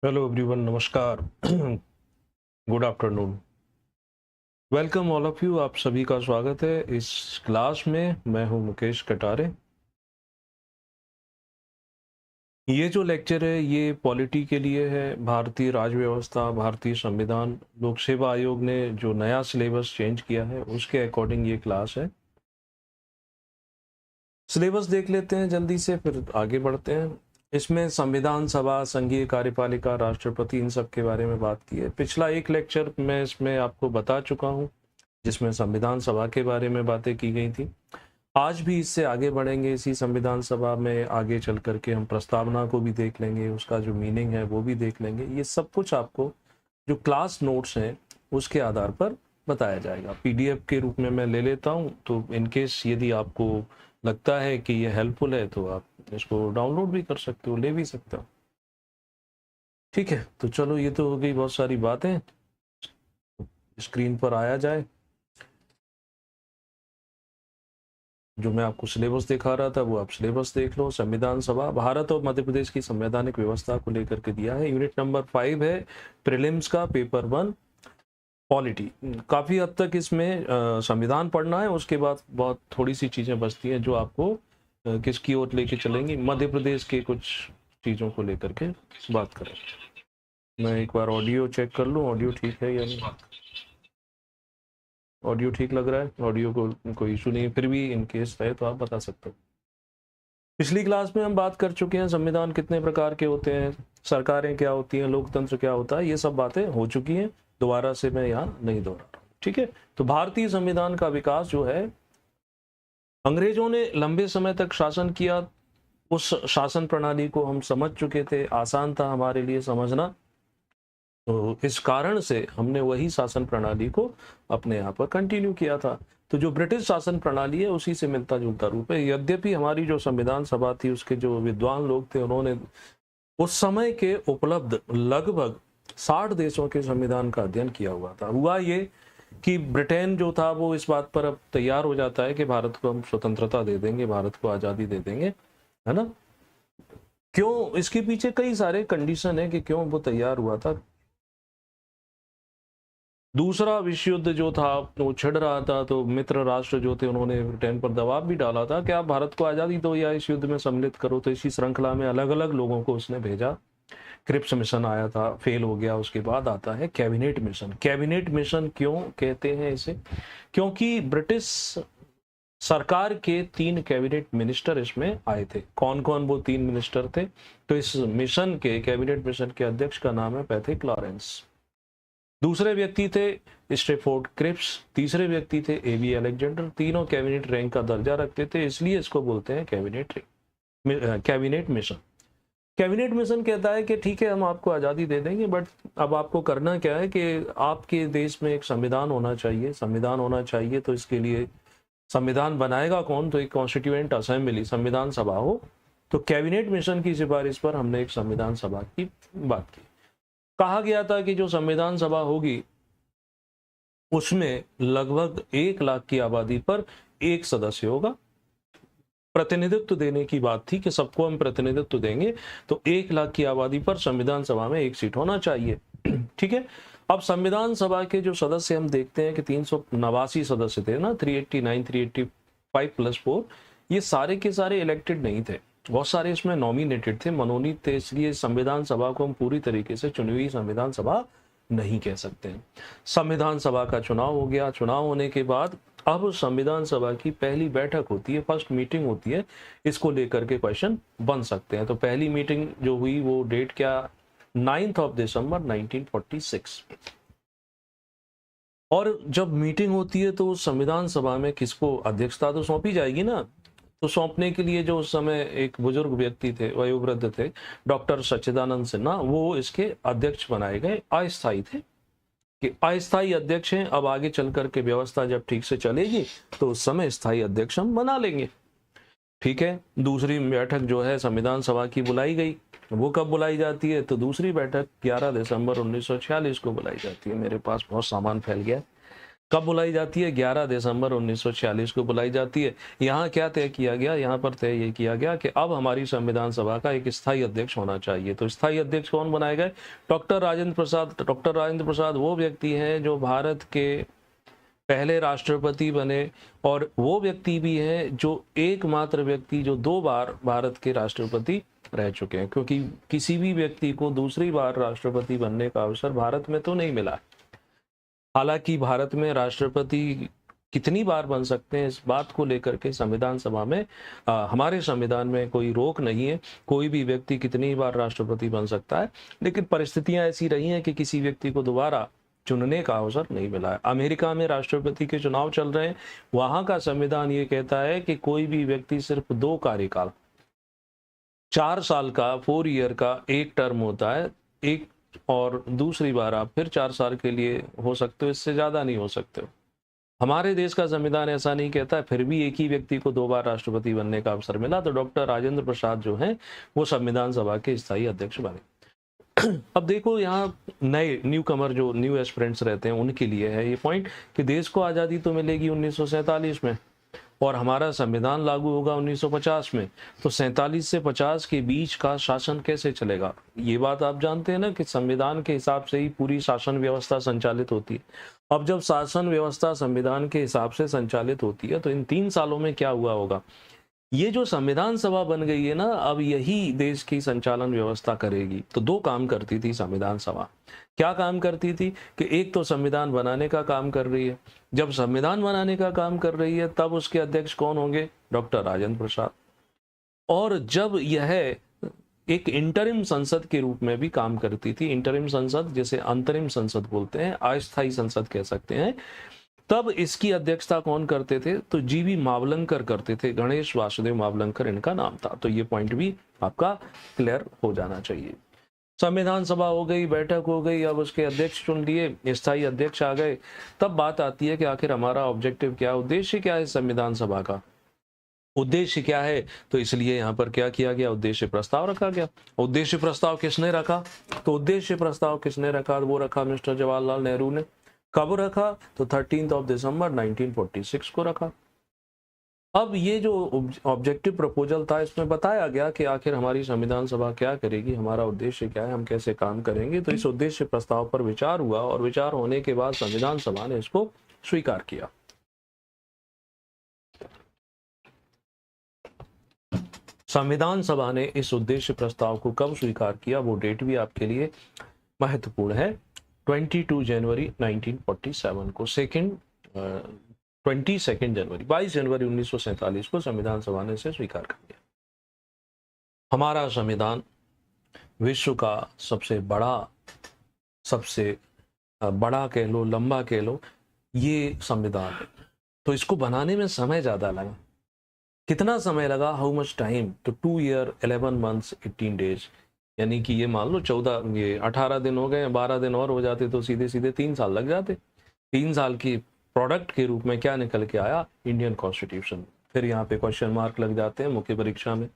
Hello everyone, नमस्कार। Good afternoon. Welcome all of you. आप सभी का स्वागत है इस क्लास में। मैं हूं मुकेश कटारे। ये जो लेक्चर है ये पॉलिटी के लिए है। भारतीय राज्य व्यवस्था, भारतीय संविधान, लोक सेवा आयोग ने जो नया सिलेबस चेंज किया है उसके अकॉर्डिंग ये क्लास है। सिलेबस देख लेते हैं जल्दी से, फिर आगे बढ़ते हैं। इसमें संविधान सभा, संघीय कार्यपालिका, राष्ट्रपति, इन सब के बारे में बात की है। पिछला एक लेक्चर मैं इसमें आपको बता चुका हूं जिसमें संविधान सभा के बारे में बातें की गई थी। आज भी इससे आगे बढ़ेंगे। इसी संविधान सभा में आगे चल करके हम प्रस्तावना को भी देख लेंगे, उसका जो मीनिंग है वो भी देख लेंगे। ये सब कुछ आपको जो क्लास नोट्स हैं उसके आधार पर बताया जाएगा। पीडीएफ के रूप में मैं ले लेता हूं, तो इनकेस यदि आपको लगता है कि ये हेल्पफुल है तो आप इसको डाउनलोड भी कर सकते हो, ले भी सकते हो। ठीक है, तो चलो, ये तो हो गई बहुत सारी बातें। स्क्रीन पर आया जाए। जो मैं आपको सिलेबस दिखा रहा था वो आप सिलेबस देख लो। संविधान सभा भारत और मध्य प्रदेश की संवैधानिक व्यवस्था को लेकर के दिया है। यूनिट नंबर 5 है प्रीलिम्स का, पेपर 1 पॉलिटी। काफी हद तक इसमें संविधान पढ़ना है, उसके बाद बहुत थोड़ी सी चीजें बचती हैं जो आपको किसकी ओर लेके चलेंगी, मध्य प्रदेश के कुछ चीजों को लेकर के बात करें। मैं एक बार ऑडियो चेक कर लूँ, ऑडियो ठीक है या नहीं। ऑडियो ठीक लग रहा है, ऑडियो को कोई इशू नहीं है, फिर भी इन केस है तो आप बता सकते हो। पिछली क्लास में हम बात कर चुके हैं संविधान कितने प्रकार के होते हैं, सरकारें क्या होती हैं, लोकतंत्र क्या होता है, ये सब बातें हो चुकी हैं। दोबारा से मैं यहाँ नहीं दोहरा रहा हूँ। ठीक है, तो भारतीय संविधान का विकास जो है, अंग्रेजों ने लंबे समय तक शासन किया। उस शासन प्रणाली को हम समझ चुके थे, आसान था हमारे लिए समझना। तो इस कारण से हमने वही शासन प्रणाली को अपने यहाँ पर कंटिन्यू किया था। तो जो ब्रिटिश शासन प्रणाली है उसी से मिलता जुलता रूप है। यद्यपि हमारी जो संविधान सभा थी उसके जो विद्वान लोग थे उन्होंने उस समय के उपलब्ध लगभग 60 देशों के संविधान का अध्ययन किया हुआ था। हुआ ये कि ब्रिटेन जो था वो इस बात पर अब तैयार हो जाता है कि भारत को हम स्वतंत्रता दे देंगे, भारत को आज़ादी दे देंगे, है ना। क्यों? इसके पीछे कई सारे कंडीशन है कि क्यों वो तैयार हुआ था। दूसरा विश्व युद्ध जो था वो छिड़ रहा था, तो मित्र राष्ट्र जो थे उन्होंने ब्रिटेन पर दबाव भी डाला था कि आप भारत को आज़ादी दो या इस युद्ध में सम्मिलित करो। तो इसी श्रृंखला में अलग अलग लोगों को उसने भेजा। क्रिप्स मिशन आया था, फेल हो गया। उसके बाद आता है कैबिनेट मिशन। कैबिनेट मिशन क्यों कहते हैं इसे? क्योंकि ब्रिटिश सरकार के 3 कैबिनेट मिनिस्टर इसमें आए थे। कौन कौन वो 3 मिनिस्टर थे? तो इस मिशन के, कैबिनेट मिशन के अध्यक्ष का नाम है पैथिक लॉरेंस। दूसरे व्यक्ति थे स्ट्रेफोर्ड क्रिप्स। तीसरे व्यक्ति थे एबी अलेक्जेंडर। तीनों कैबिनेट रैंक का दर्जा रखते थे, इसलिए इसको बोलते हैं कैबिनेट मिशन। कैबिनेट मिशन कहता है कि ठीक है, हम आपको आज़ादी दे देंगे, बट अब आपको करना क्या है कि आपके देश में एक संविधान होना चाहिए। संविधान होना चाहिए तो इसके लिए संविधान बनाएगा कौन? तो एक कॉन्स्टिट्यूएंट असेंबली, संविधान सभा हो। तो कैबिनेट मिशन की सिफारिश पर हमने एक संविधान सभा की बात की। कहा गया था कि जो संविधान सभा होगी उसमें लगभग 1 लाख की आबादी पर एक सदस्य होगा। प्रतिनिधित्व देने की बात थी कि सबको हम प्रतिनिधित्व देंगे, तो 1 लाख की आबादी पर संविधान सभा में एक सीट होना चाहिए। ठीक है, अब संविधान सभा के जो सदस्य हम देखते हैं कि 389 सदस्य थे ना, 389, 385 प्लस 4, ये सारे के सारे इलेक्टेड नहीं थे। बहुत सारे इसमें नॉमिनेटेड थे, मनोनीत थे। इसलिए संविधान सभा को हम पूरी तरीके से चुनी हुई संविधान सभा नहीं कह सकते हैं। संविधान सभा का चुनाव हो गया। चुनाव होने के बाद अब संविधान सभा की पहली बैठक होती है, फर्स्ट मीटिंग होती है। इसको लेकर के क्वेश्चन बन सकते हैं। तो पहली मीटिंग जो हुई वो डेट क्या? 9 दिसंबर 1946। और जब मीटिंग होती है तो संविधान सभा में किसको अध्यक्षता तो सौंपी जाएगी ना। तो सौंपने के लिए जो उस समय एक बुजुर्ग व्यक्ति थे, वयोवृद्ध थे, डॉक्टर सच्चिदानंद सिन्हा, वो इसके अध्यक्ष बनाए गए। अस्थायी थे कि अस्थायी अध्यक्ष हैं। अब आगे चल करके व्यवस्था जब ठीक से चलेगी तो उस समय स्थायी अध्यक्ष हम बना लेंगे। ठीक है, दूसरी बैठक जो है संविधान सभा की बुलाई गई। वो कब बुलाई जाती है? तो दूसरी बैठक 11 दिसंबर 1946 को बुलाई जाती है। मेरे पास बहुत सामान फैल गया। कब बुलाई जाती है? 11 दिसंबर 1946 को बुलाई जाती है। यहाँ क्या तय किया गया? यहाँ पर तय ये किया गया कि अब हमारी संविधान सभा का एक स्थायी अध्यक्ष होना चाहिए। तो स्थायी अध्यक्ष कौन बनाए गए? डॉक्टर राजेंद्र प्रसाद। डॉक्टर राजेंद्र प्रसाद वो व्यक्ति हैं जो भारत के पहले राष्ट्रपति बने, और वो व्यक्ति भी हैं जो एकमात्र व्यक्ति जो 2 बार भारत के राष्ट्रपति रह चुके हैं, क्योंकि किसी भी व्यक्ति को दूसरी बार राष्ट्रपति बनने का अवसर भारत में तो नहीं मिला। हालांकि भारत में राष्ट्रपति कितनी बार बन सकते हैं, इस बात को लेकर के संविधान सभा में हमारे संविधान में कोई रोक नहीं है। कोई भी व्यक्ति कितनी बार राष्ट्रपति बन सकता है, लेकिन परिस्थितियां ऐसी रही हैं कि किसी व्यक्ति को दोबारा चुनने का अवसर नहीं मिला है। अमेरिका में राष्ट्रपति के चुनाव चल रहे हैं, वहां का संविधान ये कहता है कि कोई भी व्यक्ति सिर्फ 2 कार्यकाल, 4 साल का 4 ईयर का एक टर्म होता है, एक, और दूसरी बार आप फिर 4 साल के लिए हो सकते हो, इससे ज्यादा नहीं हो सकते हो। हमारे देश का संविधान ऐसा नहीं कहता है, फिर भी एक ही व्यक्ति को 2 बार राष्ट्रपति बनने का अवसर मिला। तो डॉक्टर राजेंद्र प्रसाद जो हैं वो संविधान सभा के स्थायी अध्यक्ष बने। अब देखो, यहाँ नए न्यू कमर जो न्यू एस्पिरेंट्स रहते हैं उनके लिए है ये पॉइंट कि देश को आज़ादी तो मिलेगी 1947 में, और हमारा संविधान लागू होगा 1950 में। तो 47 से 50 के बीच का शासन कैसे चलेगा? ये बात आप जानते हैं ना कि संविधान के हिसाब से ही पूरी शासन व्यवस्था संचालित होती है। अब जब शासन व्यवस्था संविधान के हिसाब से संचालित होती है, तो इन 3 सालों में क्या हुआ होगा? ये जो संविधान सभा बन गई है ना, अब यही देश की संचालन व्यवस्था करेगी। तो 2 काम करती थी संविधान सभा। क्या काम करती थी कि एक तो संविधान बनाने का काम कर रही है। जब संविधान बनाने का काम कर रही है, तब उसके अध्यक्ष कौन होंगे? डॉक्टर राजेंद्र प्रसाद। और जब यह एक इंटरिम संसद के रूप में भी काम करती थी, इंटरिम संसद जैसे अंतरिम संसद बोलते हैं, अस्थायी संसद कह सकते हैं, तब इसकी अध्यक्षता कौन करते थे? तो जीवी मावलंकर करते थे। गणेश वासुदेव मावलंकर इनका नाम था। तो ये पॉइंट भी आपका क्लियर हो जाना चाहिए। संविधान सभा हो गई, बैठक हो गई, अब उसके अध्यक्ष चुन लिए, स्थायी अध्यक्ष आ गए। तब बात आती है कि आखिर हमारा ऑब्जेक्टिव क्या है, उद्देश्य क्या है संविधान सभा का? उद्देश्य क्या है? तो इसलिए यहाँ पर क्या किया गया? उद्देश्य प्रस्ताव रखा गया। उद्देश्य प्रस्ताव किसने रखा? तो उद्देश्य प्रस्ताव किसने रखा? वो रखा मिस्टर जवाहरलाल नेहरू ने। कब रखा? तो 13 दिसंबर 1946 को रखा। अब ये जो ऑब्जेक्टिव प्रपोजल था, इसमें बताया गया कि आखिर हमारी संविधान सभा क्या करेगी, हमारा उद्देश्य क्या है, हम कैसे काम करेंगे। तो इस उद्देश्य प्रस्ताव पर विचार हुआ, और विचार होने के बाद संविधान सभा ने इसको स्वीकार किया। संविधान सभा ने इस उद्देश्य प्रस्ताव को कब स्वीकार किया, वो डेट भी आपके लिए महत्वपूर्ण है। 22 जनवरी 1947 को, 22 जनवरी 1947 को संविधान सभा ने इसे स्वीकार कर लिया। हमारा संविधान विश्व का सबसे बड़ा कह लो, लंबा कह लो, ये संविधान है। तो इसको बनाने में समय ज्यादा लगा। कितना समय लगा? How much time? तो 2 ईयर 11 मंथ्स 18 डेज, यानी कि ये मान लो 18 दिन हो गए, 12 दिन और हो जाते तो सीधे सीधे 3 साल लग जाते। 3 साल की प्रोडक्ट के रूप में क्या निकल के आया? Indian constitution. फिर यहाँ पे क्वेश्चन मार्क लग जाते हैं मुख्य परीक्षा में,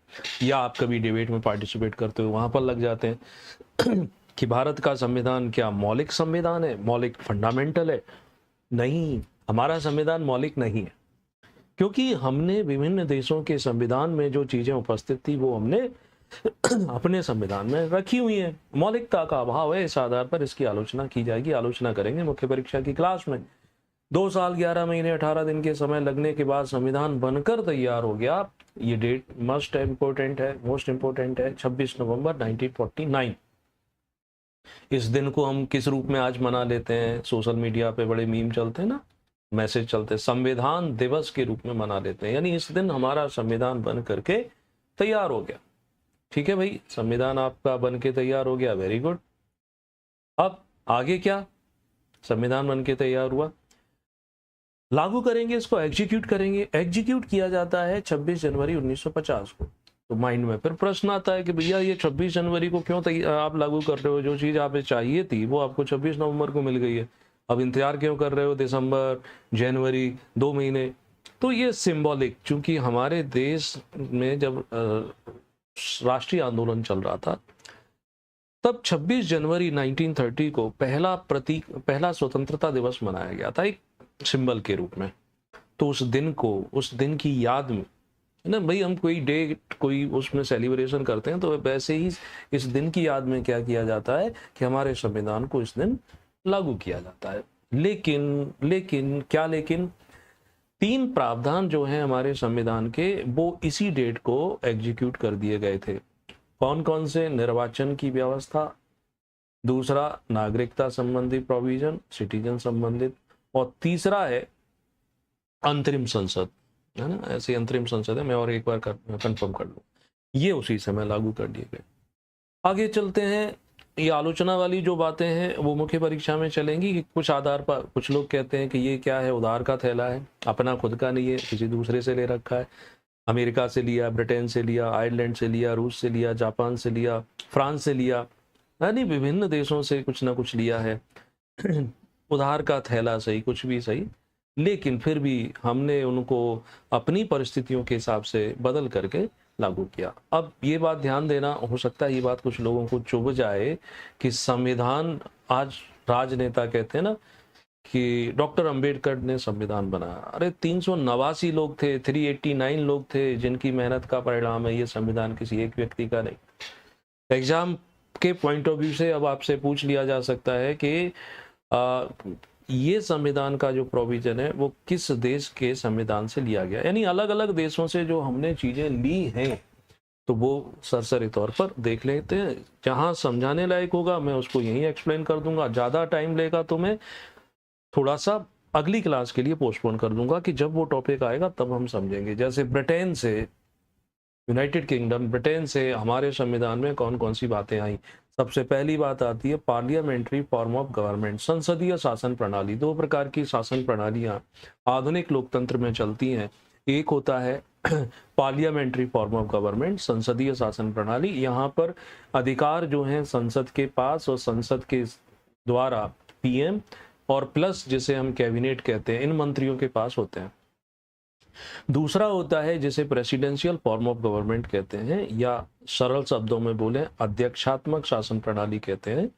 या आप कभी डिबेट में पार्टिसिपेट करते हो वहां पर लग जाते हैं कि भारत का संविधान क्या मौलिक संविधान है, मौलिक फंडामेंटल है? नहीं, हमारा संविधान मौलिक नहीं है, क्योंकि हमने विभिन्न देशों के संविधान में जो चीजें उपस्थित थी वो हमने अपने संविधान में रखी हुई है। मौलिकता का अभाव है, इस आधार पर इसकी आलोचना की जाएगी, आलोचना करेंगे मुख्य परीक्षा की क्लास में। 2 साल 11 महीने 18 दिन के समय लगने के बाद संविधान बनकर तैयार हो गया। ये डेट मोस्ट इंपोर्टेंट है 26 नवंबर 1949। इस दिन को हम किस रूप में आज मना लेते हैं? सोशल मीडिया पे बड़े मीम चलते हैं ना, मैसेज चलते हैं, संविधान दिवस के रूप में मना लेते हैं। यानी इस दिन हमारा संविधान बन करके तैयार हो गया। ठीक है भाई, संविधान आपका बन के तैयार हो गया, वेरी गुड। अब आगे क्या? संविधान बन के तैयार हुआ, लागू करेंगे, इसको एग्जीक्यूट करेंगे। एग्जीक्यूट किया जाता है 26 जनवरी 1950 को। तो माइंड में फिर प्रश्न आता है कि भैया ये 26 जनवरी को क्यों आप लागू कर रहे हो? जो चीज आप चाहिए थी वो आपको 26 नवंबर को मिल गई है, अब इंतजार क्यों कर रहे हो दिसंबर जनवरी 2 महीने? तो ये सिंबॉलिक, चूंकि हमारे देश में जब राष्ट्रीय आंदोलन चल रहा था, तब 26 जनवरी 1930 को पहला स्वतंत्रता दिवस मनाया गया था। एक सिंबल के रूप में। तो उस दिन को, उस दिन की याद में, है ना भाई, हम कोई डे, कोई उसमें सेलिब्रेशन करते हैं तो वैसे ही इस दिन की याद में क्या किया जाता है कि हमारे संविधान को इस दिन लागू किया जाता है। लेकिन लेकिन क्या लेकिन 3 प्रावधान जो हैं हमारे संविधान के, वो इसी डेट को एग्जीक्यूट कर दिए गए थे। कौन कौन से? निर्वाचन की व्यवस्था, दूसरा नागरिकता संबंधी प्रोविजन, सिटीजन संबंधित, और तीसरा है अंतरिम संसद, है ना, ऐसी अंतरिम संसद है, मैं और एक बार कंफर्म कर लूँ, ये उसी समय लागू कर दिए गए। आगे चलते हैं। ये आलोचना वाली जो बातें हैं वो मुख्य परीक्षा में चलेंगी कि कुछ आधार पर कुछ लोग कहते हैं कि ये क्या है, उधार का थैला है, अपना खुद का नहीं है, किसी दूसरे से ले रखा है, अमेरिका से लिया, ब्रिटेन से लिया, आयरलैंड से लिया, रूस से लिया, जापान से लिया, फ्रांस से लिया, यानी विभिन्न देशों से कुछ ना कुछ लिया है। उधार का थैला सही, कुछ भी सही, लेकिन फिर भी हमने उनको अपनी परिस्थितियों के हिसाब से बदल करके लागू किया। अब ये बात ध्यान देना, हो सकता है ये बात कुछ लोगों को चुभ जाए कि संविधान, आज राजनेता कहते हैं ना कि डॉक्टर अंबेडकर ने संविधान बनाया। अरे 389 लोग थे, 389 लोग थे जिनकी मेहनत का परिणाम है ये संविधान, किसी एक व्यक्ति का नहीं। एग्जाम के पॉइंट ऑफ व्यू से अब आपसे पूछ लिया जा सकता है कि ये संविधान का जो प्रोविजन है वो किस देश के संविधान से लिया गया, यानी अलग अलग देशों से जो हमने चीजें ली हैं, तो वो सरसरी तौर पर देख लेते हैं। जहां समझाने लायक होगा मैं उसको यहीं एक्सप्लेन कर दूंगा, ज्यादा टाइम लेगा तो मैं थोड़ा सा अगली क्लास के लिए पोस्टपोन कर दूंगा कि जब वो टॉपिक आएगा तब हम समझेंगे। जैसे ब्रिटेन से, यूनाइटेड किंगडम, ब्रिटेन से हमारे संविधान में कौन कौन सी बातें आई। सबसे पहली बात आती है पार्लियामेंट्री फॉर्म ऑफ गवर्नमेंट, संसदीय शासन प्रणाली। 2 प्रकार की शासन प्रणालियां आधुनिक लोकतंत्र में चलती हैं। एक होता है पार्लियामेंट्री फॉर्म ऑफ गवर्नमेंट, संसदीय शासन प्रणाली। यहाँ पर अधिकार जो हैं संसद के पास और संसद के द्वारा पीएम और प्लस जिसे हम कैबिनेट कहते हैं, इन मंत्रियों के पास होते हैं। दूसरा होता है जिसे प्रेसिडेंशियल फॉर्म ऑफ गवर्नमेंट कहते हैं, या सरल शब्दों में बोले अध्यक्षात्मक शासन प्रणाली कहते हैं।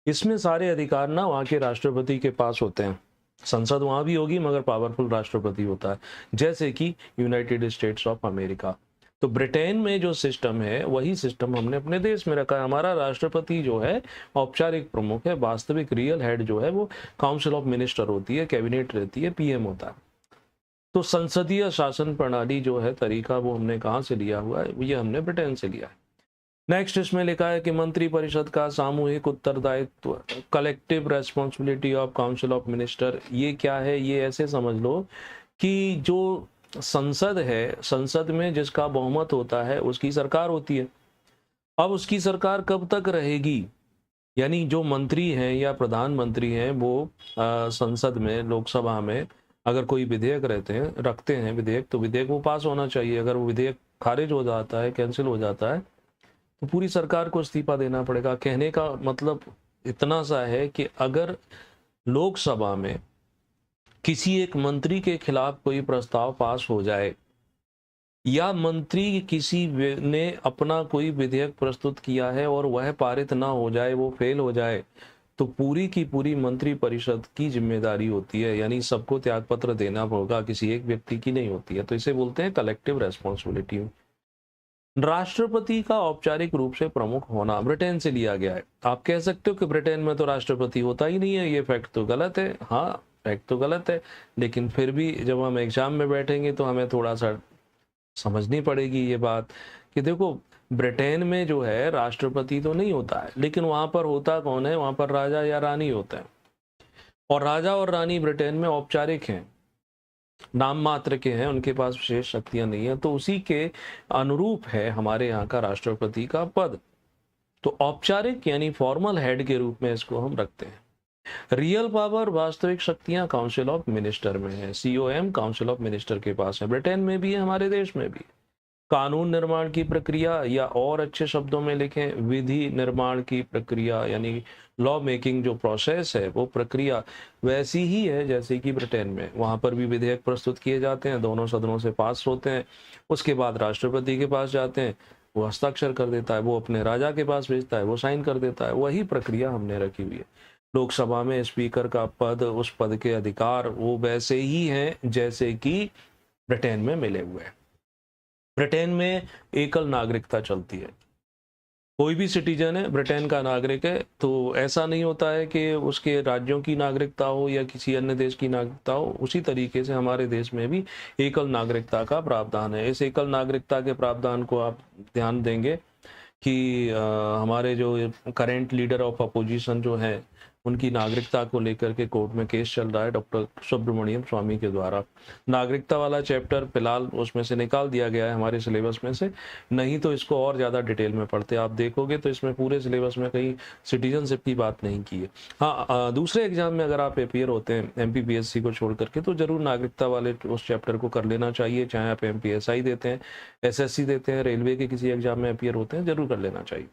इसमें सारे अधिकार ना वहाँ के राष्ट्रपति के पास होते हैं, संसद वहाँ भी होगी मगर पावरफुल राष्ट्रपति होता है, जैसे कि यूनाइटेड स्टेट्स ऑफ अमेरिका। तो ब्रिटेन में जो सिस्टम है वही सिस्टम हमने अपने देश में रखा है। हमारा राष्ट्रपति जो है औपचारिक प्रमुख है, वास्तविक रियल हेड जो है वो काउंसिल ऑफ मिनिस्टर होती है, कैबिनेट रहती है, पीएम होता है। तो संसदीय शासन प्रणाली जो है तरीका, वो हमने कहाँ से लिया हुआ है? ये हमने ब्रिटेन से लिया है। नेक्स्ट इसमें लिखा है कि मंत्री परिषद का सामूहिक उत्तरदायित्व, collective responsibility of council of minister. ये क्या है? ये ऐसे समझ लो कि जो संसद है, संसद में जिसका बहुमत होता है उसकी सरकार होती है। अब उसकी सरकार कब तक रहेगी, यानी जो मंत्री हैं या प्रधानमंत्री हैं वो संसद में, लोकसभा में अगर कोई विधेयक रखते हैं विधेयक, तो विधेयक वो पास होना चाहिए। अगर वो विधेयक खारिज हो जाता है, कैंसिल हो जाता है, तो पूरी सरकार को इस्तीफा देना पड़ेगा। कहने का मतलब इतना सा है कि अगर लोकसभा में किसी एक मंत्री के खिलाफ कोई प्रस्ताव पास हो जाए, या मंत्री किसी ने अपना कोई विधेयक प्रस्तुत किया है और वह पारित ना हो जाए, वो फेल हो जाए, तो पूरी की पूरी मंत्री परिषद की जिम्मेदारी होती है, यानी सबको त्यागपत्र देना होगा, किसी एक व्यक्ति की नहीं होती है। तो इसे बोलते हैं कलेक्टिव रेस्पॉन्सिबिलिटी। राष्ट्रपति का औपचारिक रूप से प्रमुख होना ब्रिटेन से लिया गया है। आप कह सकते हो कि ब्रिटेन में तो राष्ट्रपति होता ही नहीं है, ये फैक्ट तो गलत है। हाँ, फैक्ट तो गलत है, लेकिन फिर भी जब हम एग्जाम में बैठेंगे तो हमें थोड़ा सा समझनी पड़ेगी ये बात कि देखो, ब्रिटेन में जो है राष्ट्रपति तो नहीं होता है, लेकिन वहां पर होता कौन है? वहां पर राजा या रानी होता है, और राजा और रानी ब्रिटेन में औपचारिक हैं, नाम मात्र के हैं, उनके पास विशेष शक्तियां नहीं है। तो उसी के अनुरूप है हमारे यहाँ का राष्ट्रपति का पद। तो औपचारिक यानी फॉर्मल हेड के रूप में इसको हम रखते हैं। रियल पावर, वास्तविक शक्तियां काउंसिल ऑफ मिनिस्टर में है, COM काउंसिल ऑफ मिनिस्टर के पास है। ब्रिटेन में भी है, हमारे देश में भी। कानून निर्माण की प्रक्रिया, या और अच्छे शब्दों में लिखें विधि निर्माण की प्रक्रिया, यानी लॉ मेकिंग जो प्रोसेस है वो प्रक्रिया वैसी ही है जैसे कि ब्रिटेन में। वहां पर भी विधेयक प्रस्तुत किए जाते हैं, दोनों सदनों से पास होते हैं, उसके बाद राष्ट्रपति के पास जाते हैं, वो हस्ताक्षर कर देता है, वो अपने राजा के पास भेजता है, वो साइन कर देता है। वही प्रक्रिया हमने रखी हुई है। लोकसभा में स्पीकर का पद, उस पद के अधिकार वो वैसे ही हैं जैसे कि ब्रिटेन में मिले हुए हैं। ब्रिटेन में एकल नागरिकता चलती है, कोई भी सिटीजन है ब्रिटेन का नागरिक है, तो ऐसा नहीं होता है कि उसके राज्यों की नागरिकता हो या किसी अन्य देश की नागरिकता हो। उसी तरीके से हमारे देश में भी एकल नागरिकता का प्रावधान है। इस एकल नागरिकता के प्रावधान को आप ध्यान देंगे कि हमारे जो करेंट लीडर ऑफ अपोजिशन जो है, उनकी नागरिकता को लेकर के कोर्ट में केस चल रहा है डॉक्टर सुब्रमण्यम स्वामी के द्वारा। नागरिकता वाला चैप्टर फिलहाल उसमें से निकाल दिया गया है हमारे सिलेबस में से, नहीं तो इसको और ज़्यादा डिटेल में पढ़ते आप देखोगे तो इसमें पूरे सिलेबस में कहीं सिटीजनशिप की बात नहीं की है। हाँ, दूसरे एग्जाम में अगर आप अपियर होते हैं MPPSC को छोड़ करके, तो जरूर नागरिकता वाले उस चैप्टर को कर लेना चाहिए। चाहे आप MPSI देते हैं, SSC देते हैं, रेलवे के किसी एग्जाम में अपियर होते हैं, जरूर कर लेना चाहिए।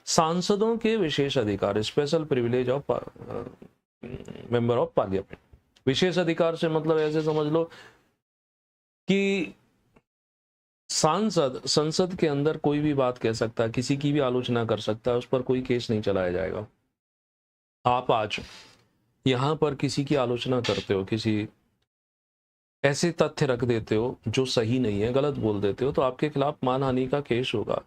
सांसदों के विशेष अधिकार, special privilege of member of parliament. विशेष अधिकार से मतलब ऐसे समझ लो कि सांसद संसद के अंदर कोई भी बात कह सकता है, किसी की भी आलोचना कर सकता है, उस पर कोई केस नहीं चलाया जाएगा। आप आज यहां पर किसी की आलोचना करते हो, किसी ऐसे तथ्य रख देते हो जो सही नहीं है, गलत बोल देते हो, तो आपके खिलाफ मानहानि का केस होगा,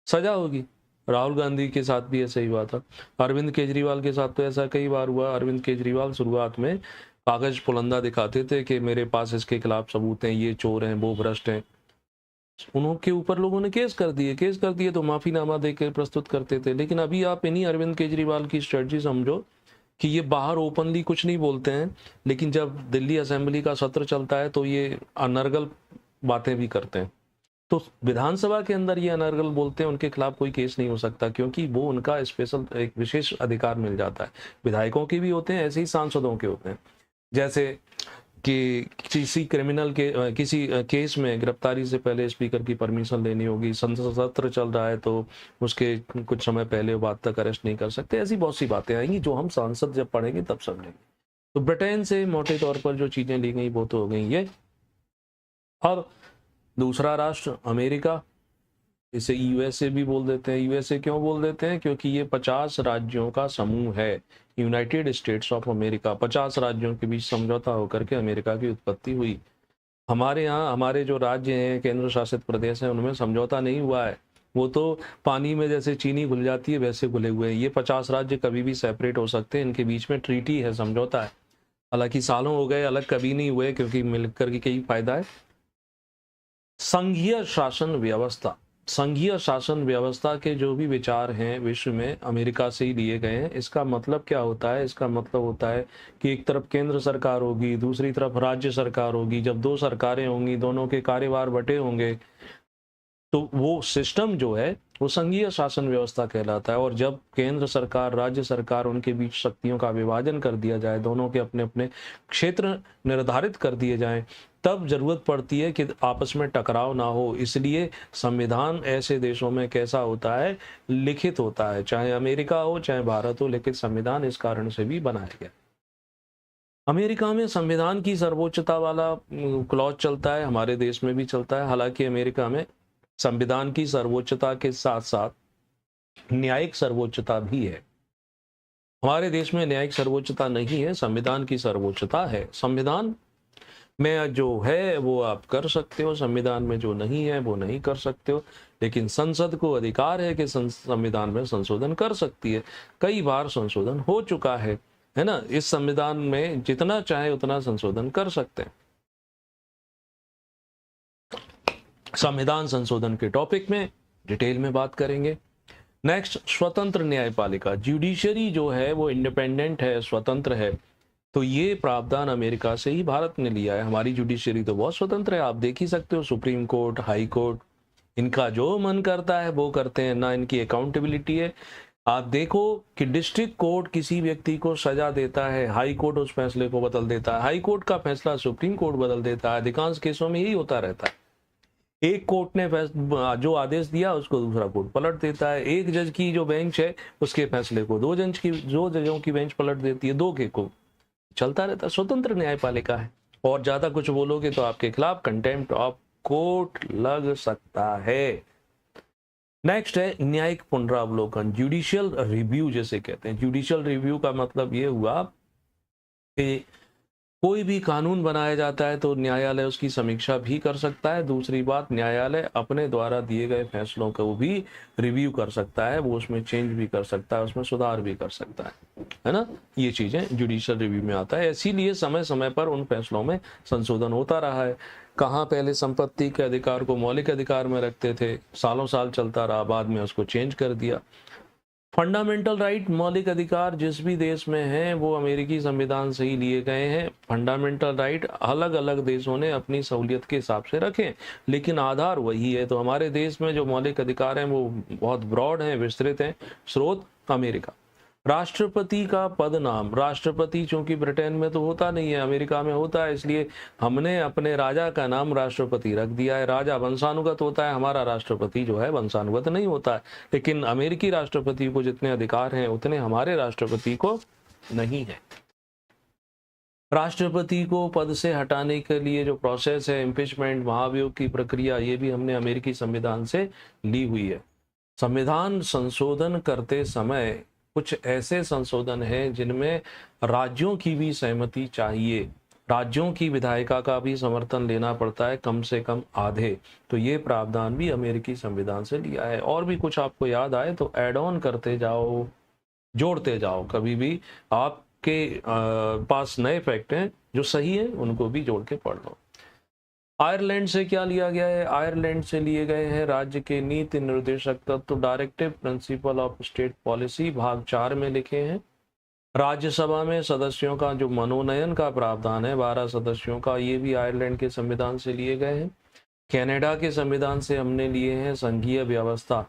सजा होगी। राहुल गांधी के साथ भी ऐसा ही हुआ था, अरविंद केजरीवाल के साथ तो ऐसा कई बार हुआ। अरविंद केजरीवाल शुरुआत में कागज पुलंदा दिखाते थे कि मेरे पास इसके खिलाफ सबूत हैं, ये चोर हैं, वो भ्रष्ट हैं। उनके ऊपर लोगों ने केस कर दिए तो माफीनामा देकर प्रस्तुत करते थे। लेकिन अभी आप इन्हीं अरविंद केजरीवाल की स्ट्रेटजी समझो कि ये बाहर ओपनली कुछ नहीं बोलते हैं, लेकिन जब दिल्ली असेंबली का सत्र चलता है तो ये अनर्गल बातें भी करते हैं। तो विधानसभा के अंदर ये अनर्गल बोलते हैं, उनके खिलाफ कोई केस नहीं हो सकता, क्योंकि वो उनका स्पेशल एक विशेष अधिकार मिल जाता है। विधायकों के भी होते हैं, ऐसे ही सांसदों के होते हैं। जैसे कि किसी क्रिमिनल के किसी केस में गिरफ्तारी से पहले स्पीकर की परमिशन लेनी होगी, संसद सत्र चल रहा है तो उसके कुछ समय पहले बाद तक अरेस्ट नहीं कर सकते। ऐसी बहुत सी बातें आएंगी जो हम सांसद जब पढ़ेंगे तब समझेंगे। तो ब्रिटेन से मोटे तौर पर जो चीजें ली गई वो तो हो गई ये। और दूसरा राष्ट्र अमेरिका, इसे USA भी बोल देते हैं। USA क्यों बोल देते हैं? क्योंकि ये 50 राज्यों का समूह है, यूनाइटेड स्टेट्स ऑफ अमेरिका। 50 राज्यों के बीच समझौता होकर के अमेरिका की उत्पत्ति हुई। हमारे यहाँ हमारे जो राज्य हैं, केंद्र शासित प्रदेश हैं, उनमें समझौता नहीं हुआ है। वो तो पानी में जैसे चीनी घुल जाती है वैसे घुले हुए हैं। ये 50 राज्य कभी भी सेपरेट हो सकते हैं, इनके बीच में ट्रीटी है, समझौता है। हालांकि सालों हो गए, अलग कभी नहीं हुए, क्योंकि मिलकर के कई फायदा है। संघीय शासन व्यवस्था, संघीय शासन व्यवस्था के जो भी विचार हैं विश्व में अमेरिका से ही लिए गए हैं। इसका मतलब क्या होता है? इसका मतलब होता है कि एक तरफ केंद्र सरकार होगी, दूसरी तरफ राज्य सरकार होगी। जब दो सरकारें होंगी, दोनों के कार्यभार बटे होंगे, तो वो सिस्टम जो है वो संघीय शासन व्यवस्था कहलाता है। और जब केंद्र सरकार, राज्य सरकार, उनके बीच शक्तियों का विभाजन कर दिया जाए, दोनों के अपने अपने क्षेत्र निर्धारित कर दिए जाएं, तब जरूरत पड़ती है कि आपस में टकराव ना हो। इसलिए संविधान ऐसे देशों में कैसा होता है? लिखित होता है। चाहे अमेरिका हो चाहे भारत हो, लिखित संविधान इस कारण से भी बनाया गया। अमेरिका में संविधान की सर्वोच्चता वाला क्लॉज चलता है, हमारे देश में भी चलता है। हालांकि अमेरिका में संविधान की सर्वोच्चता के साथ साथ न्यायिक सर्वोच्चता भी है। हमारे देश में न्यायिक सर्वोच्चता नहीं है, संविधान की सर्वोच्चता है। संविधान में जो है वो आप कर सकते हो, संविधान में जो नहीं है वो नहीं कर सकते हो। लेकिन संसद को अधिकार है कि संविधान में संशोधन कर सकती है। कई बार संशोधन हो चुका है ना। इस संविधान में जितना चाहे उतना संशोधन कर सकते हैं। संविधान संशोधन के टॉपिक में डिटेल में बात करेंगे। नेक्स्ट, स्वतंत्र न्यायपालिका। जुडिशरी जो है वो इंडिपेंडेंट है, स्वतंत्र है। तो ये प्रावधान अमेरिका से ही भारत ने लिया है। हमारी जुडिशरी तो बहुत स्वतंत्र है, आप देख ही सकते हो। सुप्रीम कोर्ट, हाई कोर्ट, इनका जो मन करता है वो करते हैं, ना इनकी अकाउंटेबिलिटी है। आप देखो कि डिस्ट्रिक्ट कोर्ट किसी व्यक्ति को सजा देता है, हाई कोर्ट उस फैसले को बदल देता है, हाई कोर्ट का फैसला सुप्रीम कोर्ट बदल देता है। अधिकांश केसों में यही होता रहता है। एक कोर्ट ने जो आदेश दिया उसको दूसरा कोर्ट पलट देता है। एक जज की जो बेंच है उसके फैसले को दो जजों की बेंच पलट देती है, दो के को चलता रहता है। स्वतंत्र न्यायपालिका है। और ज्यादा कुछ बोलोगे तो आपके खिलाफ कंटेम्प्ट ऑफ कोर्ट लग सकता है। नेक्स्ट है न्यायिक पुनरावलोकन, जुडिशियल रिव्यू जिसे कहते हैं। जुडिशियल रिव्यू का मतलब ये हुआ कि कोई भी कानून बनाया जाता है तो न्यायालय उसकी समीक्षा भी कर सकता है। दूसरी बात, न्यायालय अपने द्वारा दिए गए फैसलों को भी रिव्यू कर सकता है, वो उसमें चेंज भी कर सकता है, उसमें सुधार भी कर सकता है ना। ये चीजें जुडिशियल रिव्यू में आता है। इसीलिए समय समय पर उन फैसलों में संशोधन होता रहा है। कहाँ पहले संपत्ति के अधिकार को मौलिक अधिकार में रखते थे, सालों साल चलता रहा, बाद में उसको चेंज कर दिया। फंडामेंटल राइट, मौलिक अधिकार जिस भी देश में हैं वो अमेरिकी संविधान से ही लिए गए हैं। फंडामेंटल राइट अलग अलग देशों ने अपनी सहूलियत के हिसाब से रखे, लेकिन आधार वही है। तो हमारे देश में जो मौलिक अधिकार हैं वो बहुत ब्रॉड हैं, विस्तृत हैं। स्रोत अमेरिका। राष्ट्रपति का पद नाम, राष्ट्रपति चूंकि ब्रिटेन में तो होता नहीं है, अमेरिका में होता है, इसलिए हमने अपने राजा का नाम राष्ट्रपति रख दिया है। राजा वंशानुगत होता है, हमारा राष्ट्रपति जो है वंशानुगत नहीं होता है। लेकिन अमेरिकी राष्ट्रपति को जितने अधिकार हैं उतने हमारे राष्ट्रपति को नहीं है। राष्ट्रपति को पद से हटाने के लिए जो प्रोसेस है, इम्पीचमेंट, महाभियोग की प्रक्रिया, ये भी हमने अमेरिकी संविधान से ली हुई है। संविधान संशोधन करते समय कुछ ऐसे संशोधन हैं जिनमें राज्यों की भी सहमति चाहिए, राज्यों की विधायिका का भी समर्थन लेना पड़ता है, कम से कम आधे। तो ये प्रावधान भी अमेरिकी संविधान से लिया है। और भी कुछ आपको याद आए तो ऐड ऑन करते जाओ, जोड़ते जाओ। कभी भी आपके पास नए फैक्ट हैं जो सही है उनको भी जोड़ के पढ़ लो। आयरलैंड से क्या लिया गया है? आयरलैंड से लिए गए हैं राज्य के नीति निर्देशक तत्व, directive principle of state policy, भाग 4 में लिखे हैं। राज्यसभा में सदस्यों का जो मनोनयन का प्रावधान है 12 सदस्यों का, ये भी आयरलैंड के संविधान से लिए गए हैं। कनाडा के संविधान से हमने लिए हैं संघीय व्यवस्था।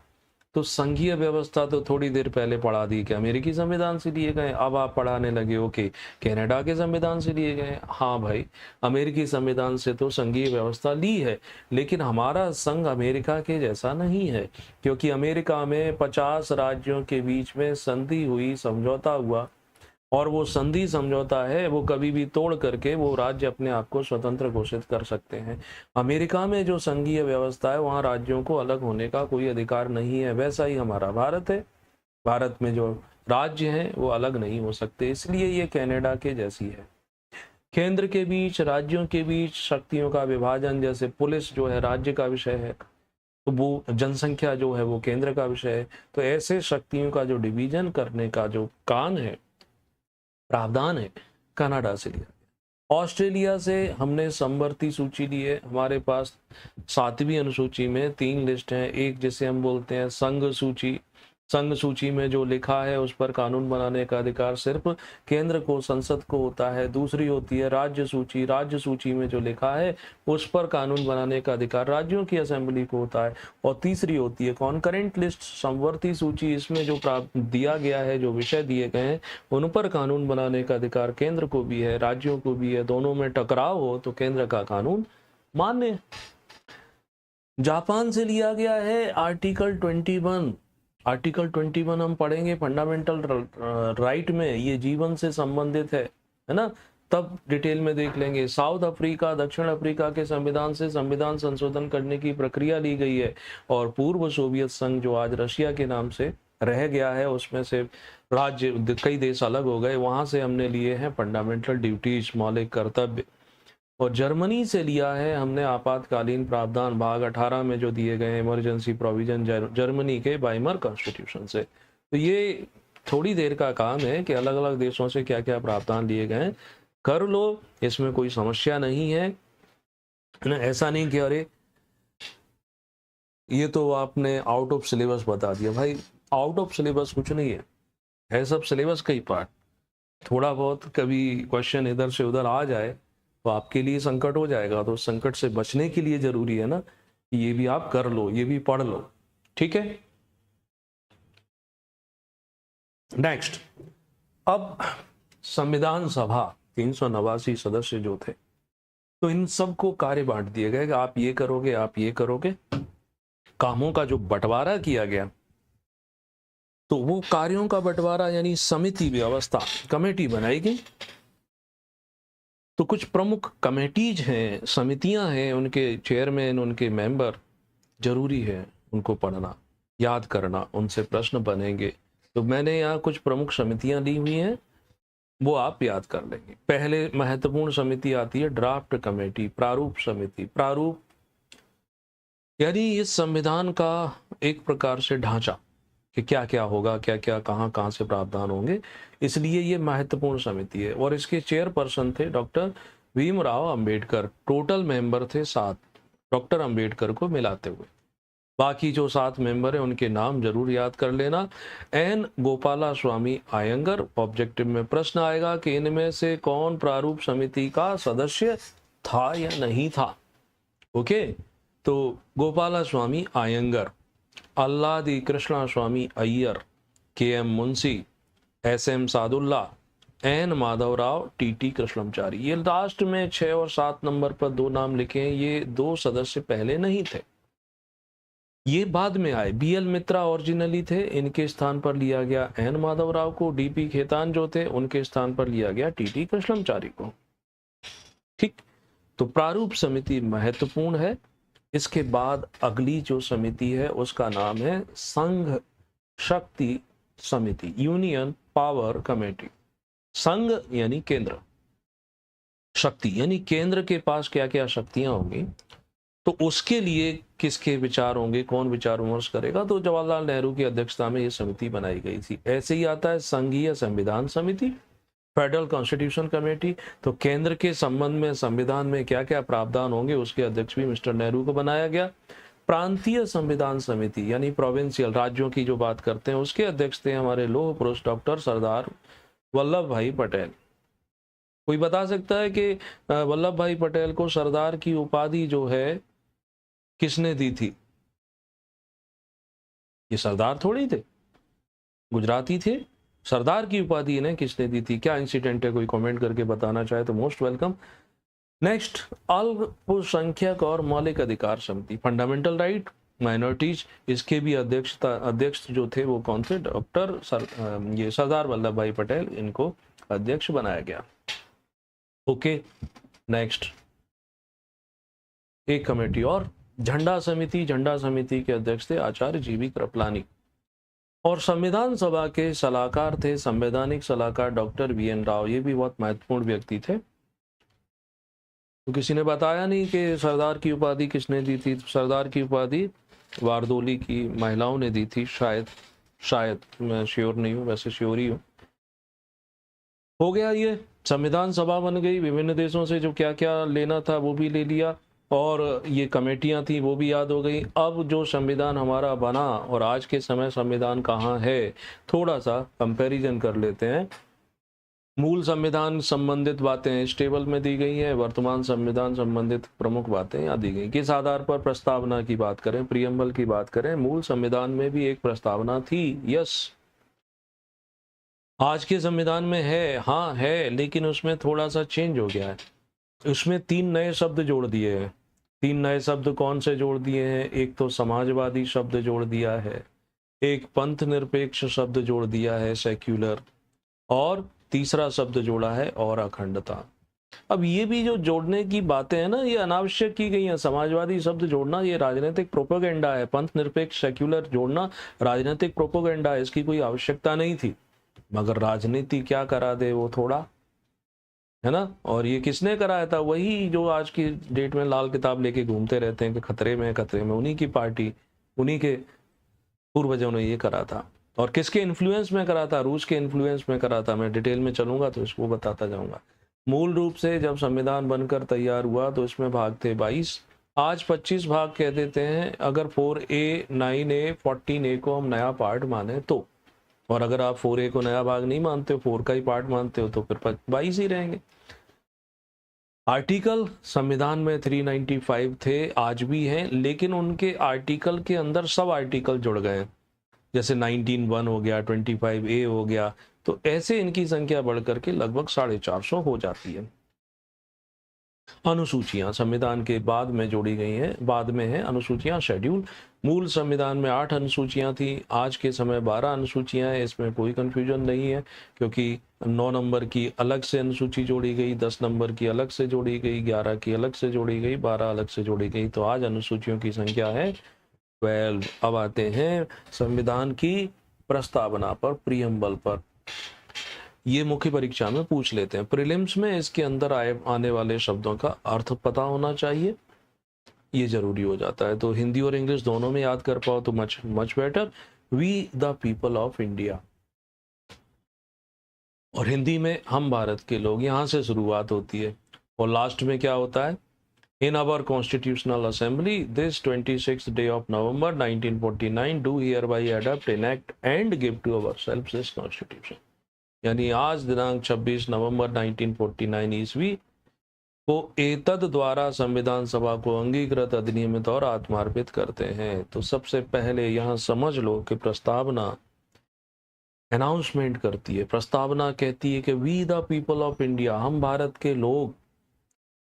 तो संघीय व्यवस्था तो थोड़ी देर पहले पढ़ा दी कि अमेरिकी संविधान से लिए गए, अब आप पढ़ाने लगे हो कि कनाडा के संविधान से लिए गए। हाँ भाई, अमेरिकी संविधान से तो संघीय व्यवस्था ली है, लेकिन हमारा संघ अमेरिका के जैसा नहीं है, क्योंकि अमेरिका में 50 राज्यों के बीच में संधि हुई, समझौता हुआ, और वो संधि समझौता है वो कभी भी तोड़ करके वो राज्य अपने आप को स्वतंत्र घोषित कर सकते हैं। अमेरिका में जो संघीय व्यवस्था है वहाँ राज्यों को अलग होने का कोई अधिकार नहीं है। वैसा ही हमारा भारत है, भारत में जो राज्य हैं वो अलग नहीं हो सकते, इसलिए ये कनाडा के जैसी है। केंद्र के बीच, राज्यों के बीच शक्तियों का विभाजन, जैसे पुलिस जो है राज्य का विषय है, तो वो जनसंख्या जो है वो केंद्र का विषय है। तो ऐसे शक्तियों का जो डिवीजन करने का जो कान है, प्रावधान है, कनाडा से लिया। ऑस्ट्रेलिया से हमने समवर्ती सूची ली है। हमारे पास 7वीं अनुसूची में 3 लिस्ट हैं। एक जिसे हम बोलते हैं संघ सूची, संघ सूची में जो लिखा है उस पर कानून बनाने का अधिकार सिर्फ केंद्र को, संसद को होता है। दूसरी होती है राज्य सूची, राज्य सूची में जो लिखा है उस पर कानून बनाने का अधिकार राज्यों की असेंबली को होता है। और तीसरी होती है कॉन्करेंट लिस्ट, समवर्ती सूची, इसमें जो दिया गया है, जो विषय दिए गए हैं उन पर कानून बनाने का अधिकार केंद्र को भी है, राज्यों को भी है। दोनों में टकराव हो तो केंद्र का कानून मान्य। जापान से लिया गया है आर्टिकल 21। आर्टिकल 21 हम पढ़ेंगे फंडामेंटल राइट में, ये जीवन से संबंधित है ना, तब डिटेल में देख लेंगे। साउथ अफ्रीका, दक्षिण अफ्रीका के संविधान से संविधान संशोधन करने की प्रक्रिया ली गई है। और पूर्व सोवियत संघ जो आज रशिया के नाम से रह गया है, उसमें से राज्य कई देश अलग हो गए, वहां से हमने लिए हैं फंडामेंटल ड्यूटीज, मौलिक कर्तव्य। और जर्मनी से लिया है हमने आपातकालीन प्रावधान, भाग 18 में जो दिए गए इमरजेंसी प्रोविजन जर्मनी के वाइमर कॉन्स्टिट्यूशन से। तो ये थोड़ी देर का काम है कि अलग अलग देशों से क्या क्या प्रावधान लिए गए हैं, कर लो, इसमें कोई समस्या नहीं है ना। ऐसा नहीं कि अरे ये तो आपने आउट ऑफ सिलेबस बता दिया। भाई आउट ऑफ सिलेबस कुछ नहीं है सब सिलेबस का ही पार्ट। थोड़ा बहुत कभी क्वेश्चन इधर से उधर आ जाए तो आपके लिए संकट हो जाएगा, तो संकट से बचने के लिए जरूरी है ना कि ये भी आप कर लो, ये भी पढ़ लो, ठीक है। नेक्स्ट, अब संविधान सभा 389 सदस्य जो थे, तो इन सबको कार्य बांट दिए गए कि आप ये करोगे, आप ये करोगे। कामों का जो बंटवारा किया गया, तो वो कार्यों का बंटवारा यानी समिति व्यवस्था, कमेटी बनाई गई। तो कुछ प्रमुख कमेटीज हैं, समितियां हैं, उनके चेयरमैन, उनके मेंबर, जरूरी है उनको पढ़ना। याद करना, उनसे प्रश्न बनेंगे। तो मैंने यहाँ कुछ प्रमुख समितियां ली हुई हैं, वो आप याद कर लेंगे। पहले महत्वपूर्ण समिति आती है ड्राफ्ट कमेटी, प्रारूप समिति। प्रारूप यानी इस संविधान का एक प्रकार से ढांचा कि क्या क्या होगा, क्या क्या कहाँ कहाँ से प्रावधान होंगे, इसलिए ये महत्वपूर्ण समिति है। और इसके चेयरपर्सन थे doctor Bhimrao Ambedkar. Total member थे 7, डॉक्टर अंबेडकर को मिलाते हुए। बाकी जो 7 मेंबर हैं उनके नाम जरूर याद कर लेना। एन गोपाला स्वामी आयंगर। ऑब्जेक्टिव में प्रश्न आएगा कि इनमें से कौन प्रारूप समिति का सदस्य था या नहीं था। ओके, तो गोपाला स्वामी Iyengar, Alladi Krishna Swami Ayyar, K M Munshi, S M Saadulla, N Madhavrao, T T Krishnamachari. ये लास्ट में 6 और 7 नंबर पर 2 नाम लिखे हैं। ये 2 सदस्य पहले नहीं थे, ये बाद में आए। बी एल मित्रा ओरिजिनली थे, इनके स्थान पर लिया गया एन माधवराव को। डी पी खेतान जो थे उनके स्थान पर लिया गया टी टी कृष्णमचारी को। ठीक, तो प्रारूप समिति महत्वपूर्ण है। इसके बाद अगली जो समिति है उसका नाम है संघ शक्ति समिति, यूनियन पावर कमेटी। संघ यानी केंद्र, शक्ति यानी केंद्र के पास क्या क्या शक्तियां होंगी, तो उसके लिए किसके विचार होंगे, कौन विचार विमर्श करेगा, तो जवाहरलाल नेहरू की अध्यक्षता में यह समिति बनाई गई थी। ऐसे ही आता है संघीय संविधान समिति, फेडरल कॉन्स्टिट्यूशन कमेटी। तो केंद्र के संबंध में संविधान में क्या क्या प्रावधान होंगे उसके अध्यक्ष भी मिस्टर नेहरू को बनाया गया। प्रांतीय संविधान समिति यानी प्रोविंशियल, राज्यों की जो बात करते हैं, उसके अध्यक्ष थे हमारे लौह पुरुष डॉक्टर सरदार वल्लभ भाई पटेल। कोई बता सकता है कि वल्लभ भाई पटेल को सरदार की उपाधि जो है किसने दी थी? ये सरदार थोड़ी थे, गुजराती थे। सरदार की उपाधि इन्हें किसने दी थी? क्या इंसिडेंट है? कोई कमेंट करके बताना चाहे तो मोस्ट वेलकम। नेक्स्ट, अल्पसंख्यक और मौलिक अधिकार समिति, फंडामेंटल राइट माइनॉरिटीज। इसके भी अध्यक्ष जो थे वो कौन थे? डॉक्टर ये सरदार वल्लभ भाई पटेल, इनको अध्यक्ष बनाया गया। ओके, नेक्स्ट एक कमेटी और, झंडा समिति। झंडा समिति के अध्यक्ष थे आचार्य जीवी कृपलानी। और संविधान सभा के सलाहकार थे संवैधानिक सलाहकार डॉक्टर वी एन राव। ये भी बहुत महत्वपूर्ण व्यक्ति थे। तो किसी ने बताया नहीं कि सरदार की उपाधि किसने दी थी। सरदार की उपाधि वारदोली की महिलाओं ने दी थी, शायद मैं श्योर नहीं हूँ, वैसे श्योर ही हूँ। हो गया, ये संविधान सभा बन गई। विभिन्न देशों से जो क्या क्या लेना था वो भी ले लिया, और ये कमेटियां थी वो भी याद हो गई। अब जो संविधान हमारा बना और आज के समय संविधान कहाँ है, थोड़ा सा कंपैरिजन कर लेते हैं। मूल संविधान संबंधित बातें इस टेबल में दी गई हैं, वर्तमान संविधान संबंधित प्रमुख बातें यहाँ दी गई। किस आधार पर प्रस्तावना की बात करें, प्रियम्बल की बात करें, मूल संविधान में भी एक प्रस्तावना थी। यस, आज के संविधान में है, हाँ है, लेकिन उसमें थोड़ा सा चेंज हो गया है। उसमें 3 नए शब्द जोड़ दिए हैं। 3 नए शब्द कौन से जोड़ दिए हैं? एक तो समाजवादी शब्द जोड़ दिया है, एक पंथ निरपेक्ष शब्द जोड़ दिया है सेक्युलर, और तीसरा शब्द जोड़ा है और अखंडता। अब ये भी जो जोड़ने की बातें हैं ना, ये अनावश्यक की गई हैं। समाजवादी शब्द जोड़ना ये राजनीतिक प्रोपेगेंडा है, पंथ निरपेक्ष सेक्युलर जोड़ना राजनीतिक प्रोपेगेंडा है, इसकी कोई आवश्यकता नहीं थी। मगर राजनीति क्या करा दे वो थोड़ा, है ना। और ये किसने कराया था? वही जो आज की डेट में लाल किताब लेके घूमते रहते हैं कि खतरे में खतरे में, उन्हीं की पार्टी, उन्हीं के पूर्वजों ने ये करा था। और किसके इन्फ्लुएंस में करा था? रूस के इन्फ्लुएंस में करा था। मैं डिटेल में चलूंगा तो इसको बताता जाऊंगा। मूल रूप से जब संविधान बनकर तैयार हुआ तो इसमें भाग थे 22, आज 25 भाग कह देते हैं अगर 4A, 9A, 14A को हम नया पार्ट माने तो। और अगर आप 4A को नया भाग नहीं मानते हो, 4 का ही पार्ट मानते हो, तो फिर 22 ही रहेंगे। आर्टिकल संविधान में 395 थे, आज भी हैं, लेकिन उनके आर्टिकल के अंदर सब आर्टिकल जुड़ गए। जैसे 19(1) हो गया, 25A हो गया, तो ऐसे इनकी संख्या बढ़कर के लगभग 450 हो जाती है। अनुसूचियां संविधान के बाद में जोड़ी गई हैं, बाद में है अनुसूचियां, शेड्यूल। मूल संविधान में 8 अनुसूचियां थी, आज के समय 12 अनुसूचियां हैं। इसमें कोई कंफ्यूजन नहीं है, क्योंकि 9 नंबर की अलग से अनुसूची जोड़ी गई, 10 नंबर की अलग से जोड़ी गई, 11 की अलग से जोड़ी गई, 12 अलग से जोड़ी गई। तो आज अनुसूचियों की संख्या है 12। अब आते हैं संविधान की प्रस्तावना पर, प्रियम्बल पर। ये मुख्य परीक्षा में पूछ लेते हैं। प्रीलिम्स में इसके अंदर आने वाले शब्दों का अर्थ पता होना चाहिए, ये जरूरी हो जाता है। तो हिंदी और इंग्लिश दोनों में याद कर पाओ तो much much better. We the people of India, और हिंदी में हम भारत के लोग, यहां से शुरुआत होती है और लास्ट में क्या होता है? In our constitutional assembly this 26th day of November 1949 do hereby adopt enact and give to our self this constitution. यानी आज दिनांक 26 नवंबर 1949 ईस्वी को एतद द्वारा संविधान सभा को अंगीकृत, अधिनियमित और आत्मार्पित करते हैं। तो सबसे पहले यहाँ समझ लो कि प्रस्तावना अनाउंसमेंट करती है। प्रस्तावना कहती है कि we the people of India, हम भारत के लोग,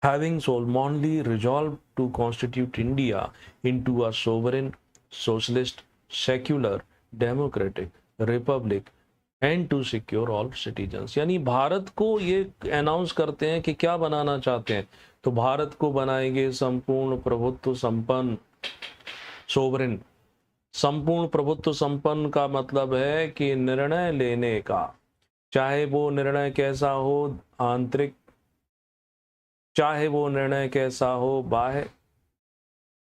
having solemnly resolved to constitute India into a sovereign, socialist, secular, democratic republic and to secure all citizens। यानी भारत को ये अनाउंस करते हैं कि क्या बनाना चाहते हैं, तो भारत को बनाएंगे संपूर्ण प्रभुत्व संपन्न, सोवरेन। संपूर्ण प्रभुत्व संपन्न का मतलब है कि निर्णय लेने का, चाहे वो निर्णय कैसा हो आंतरिक, चाहे वो निर्णय कैसा हो बाह्य,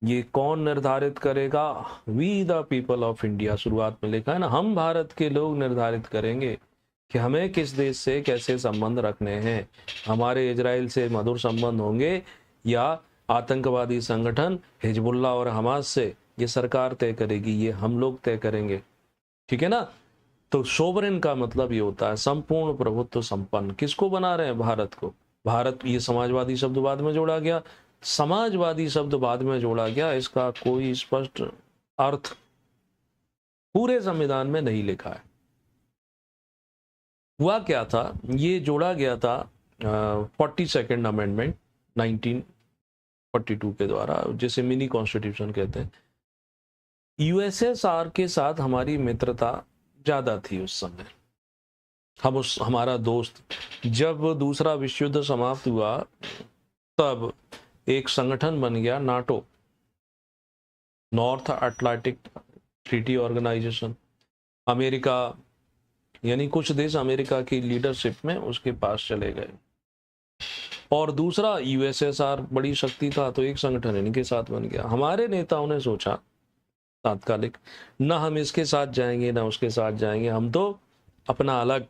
ये कौन निर्धारित करेगा? We the people of India, शुरुआत में लिखा है ना, हम भारत के लोग निर्धारित करेंगे कि हमें किस देश से कैसे संबंध रखने हैं। हमारे इजराइल से मधुर संबंध होंगे या आतंकवादी संगठन हिजबुल्लाह और हमास से, ये सरकार तय करेगी, ये हम लोग तय करेंगे। ठीक है ना? तो सोवरेन का मतलब ये होता है संपूर्ण प्रभुत्व संपन्न। किसको बना रहे हैं? भारत को। भारत, ये समाजवादी शब्द बाद में जोड़ा गया, समाजवादी शब्द बाद में जोड़ा गया, इसका कोई स्पष्ट अर्थ पूरे संविधान में नहीं लिखा है। हुआ क्या था, ये जोड़ा गया था 42nd अमेंडमेंट 1942 के द्वारा, जिसे मिनी कॉन्स्टिट्यूशन कहते हैं। यूएसएसआर के साथ हमारी मित्रता ज्यादा थी उस समय, हमारा दोस्त। जब दूसरा विश्व युद्ध समाप्त हुआ तब एक संगठन बन गया NATO, North Atlantic Treaty Organisation. America, यानी कुछ देश अमेरिका की लीडरशिप में उसके पास चले गए, और दूसरा यूएसएसआर बड़ी शक्ति था तो एक संगठन इनके साथ बन गया। हमारे नेताओं ने सोचा तात्कालिक, ना हम इसके साथ जाएंगे ना उसके साथ जाएंगे, हम तो अपना अलग।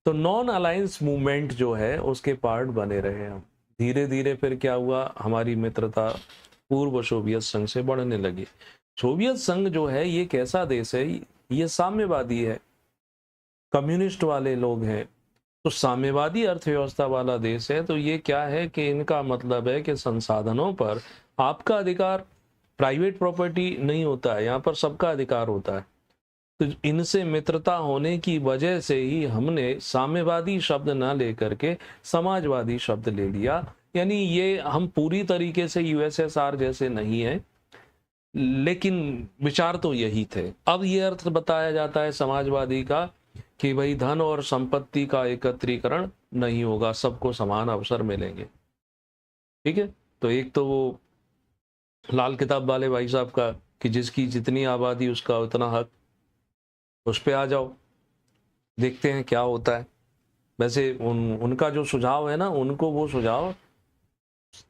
तो नॉन अलायंस मूवमेंट जो है उसके पार्ट बने रहे हम। धीरे धीरे फिर क्या हुआ, हमारी मित्रता पूर्व सोवियत संघ से बढ़ने लगी। सोवियत संघ जो है ये कैसा देश है? ये साम्यवादी है, कम्युनिस्ट वाले लोग हैं, तो साम्यवादी अर्थव्यवस्था वाला देश है। तो ये क्या है कि इनका मतलब है कि संसाधनों पर आपका अधिकार, प्राइवेट प्रॉपर्टी नहीं होता है, यहाँ पर सबका अधिकार होता है। तो इनसे मित्रता होने की वजह से ही हमने साम्यवादी शब्द ना लेकर के समाजवादी शब्द ले लिया। यानी ये हम पूरी तरीके से यूएसएसआर जैसे नहीं है, लेकिन विचार तो यही थे। अब ये अर्थ बताया जाता है समाजवादी का कि भाई धन और संपत्ति का एकत्रीकरण नहीं होगा, सबको समान अवसर मिलेंगे। ठीक है? तो एक तो वो लाल किताब वाले भाई साहब का कि जिसकी जितनी आबादी उसका उतना हक, उस पे आ जाओ, देखते हैं क्या होता है। वैसे उनका जो सुझाव है ना, उनको वो सुझाव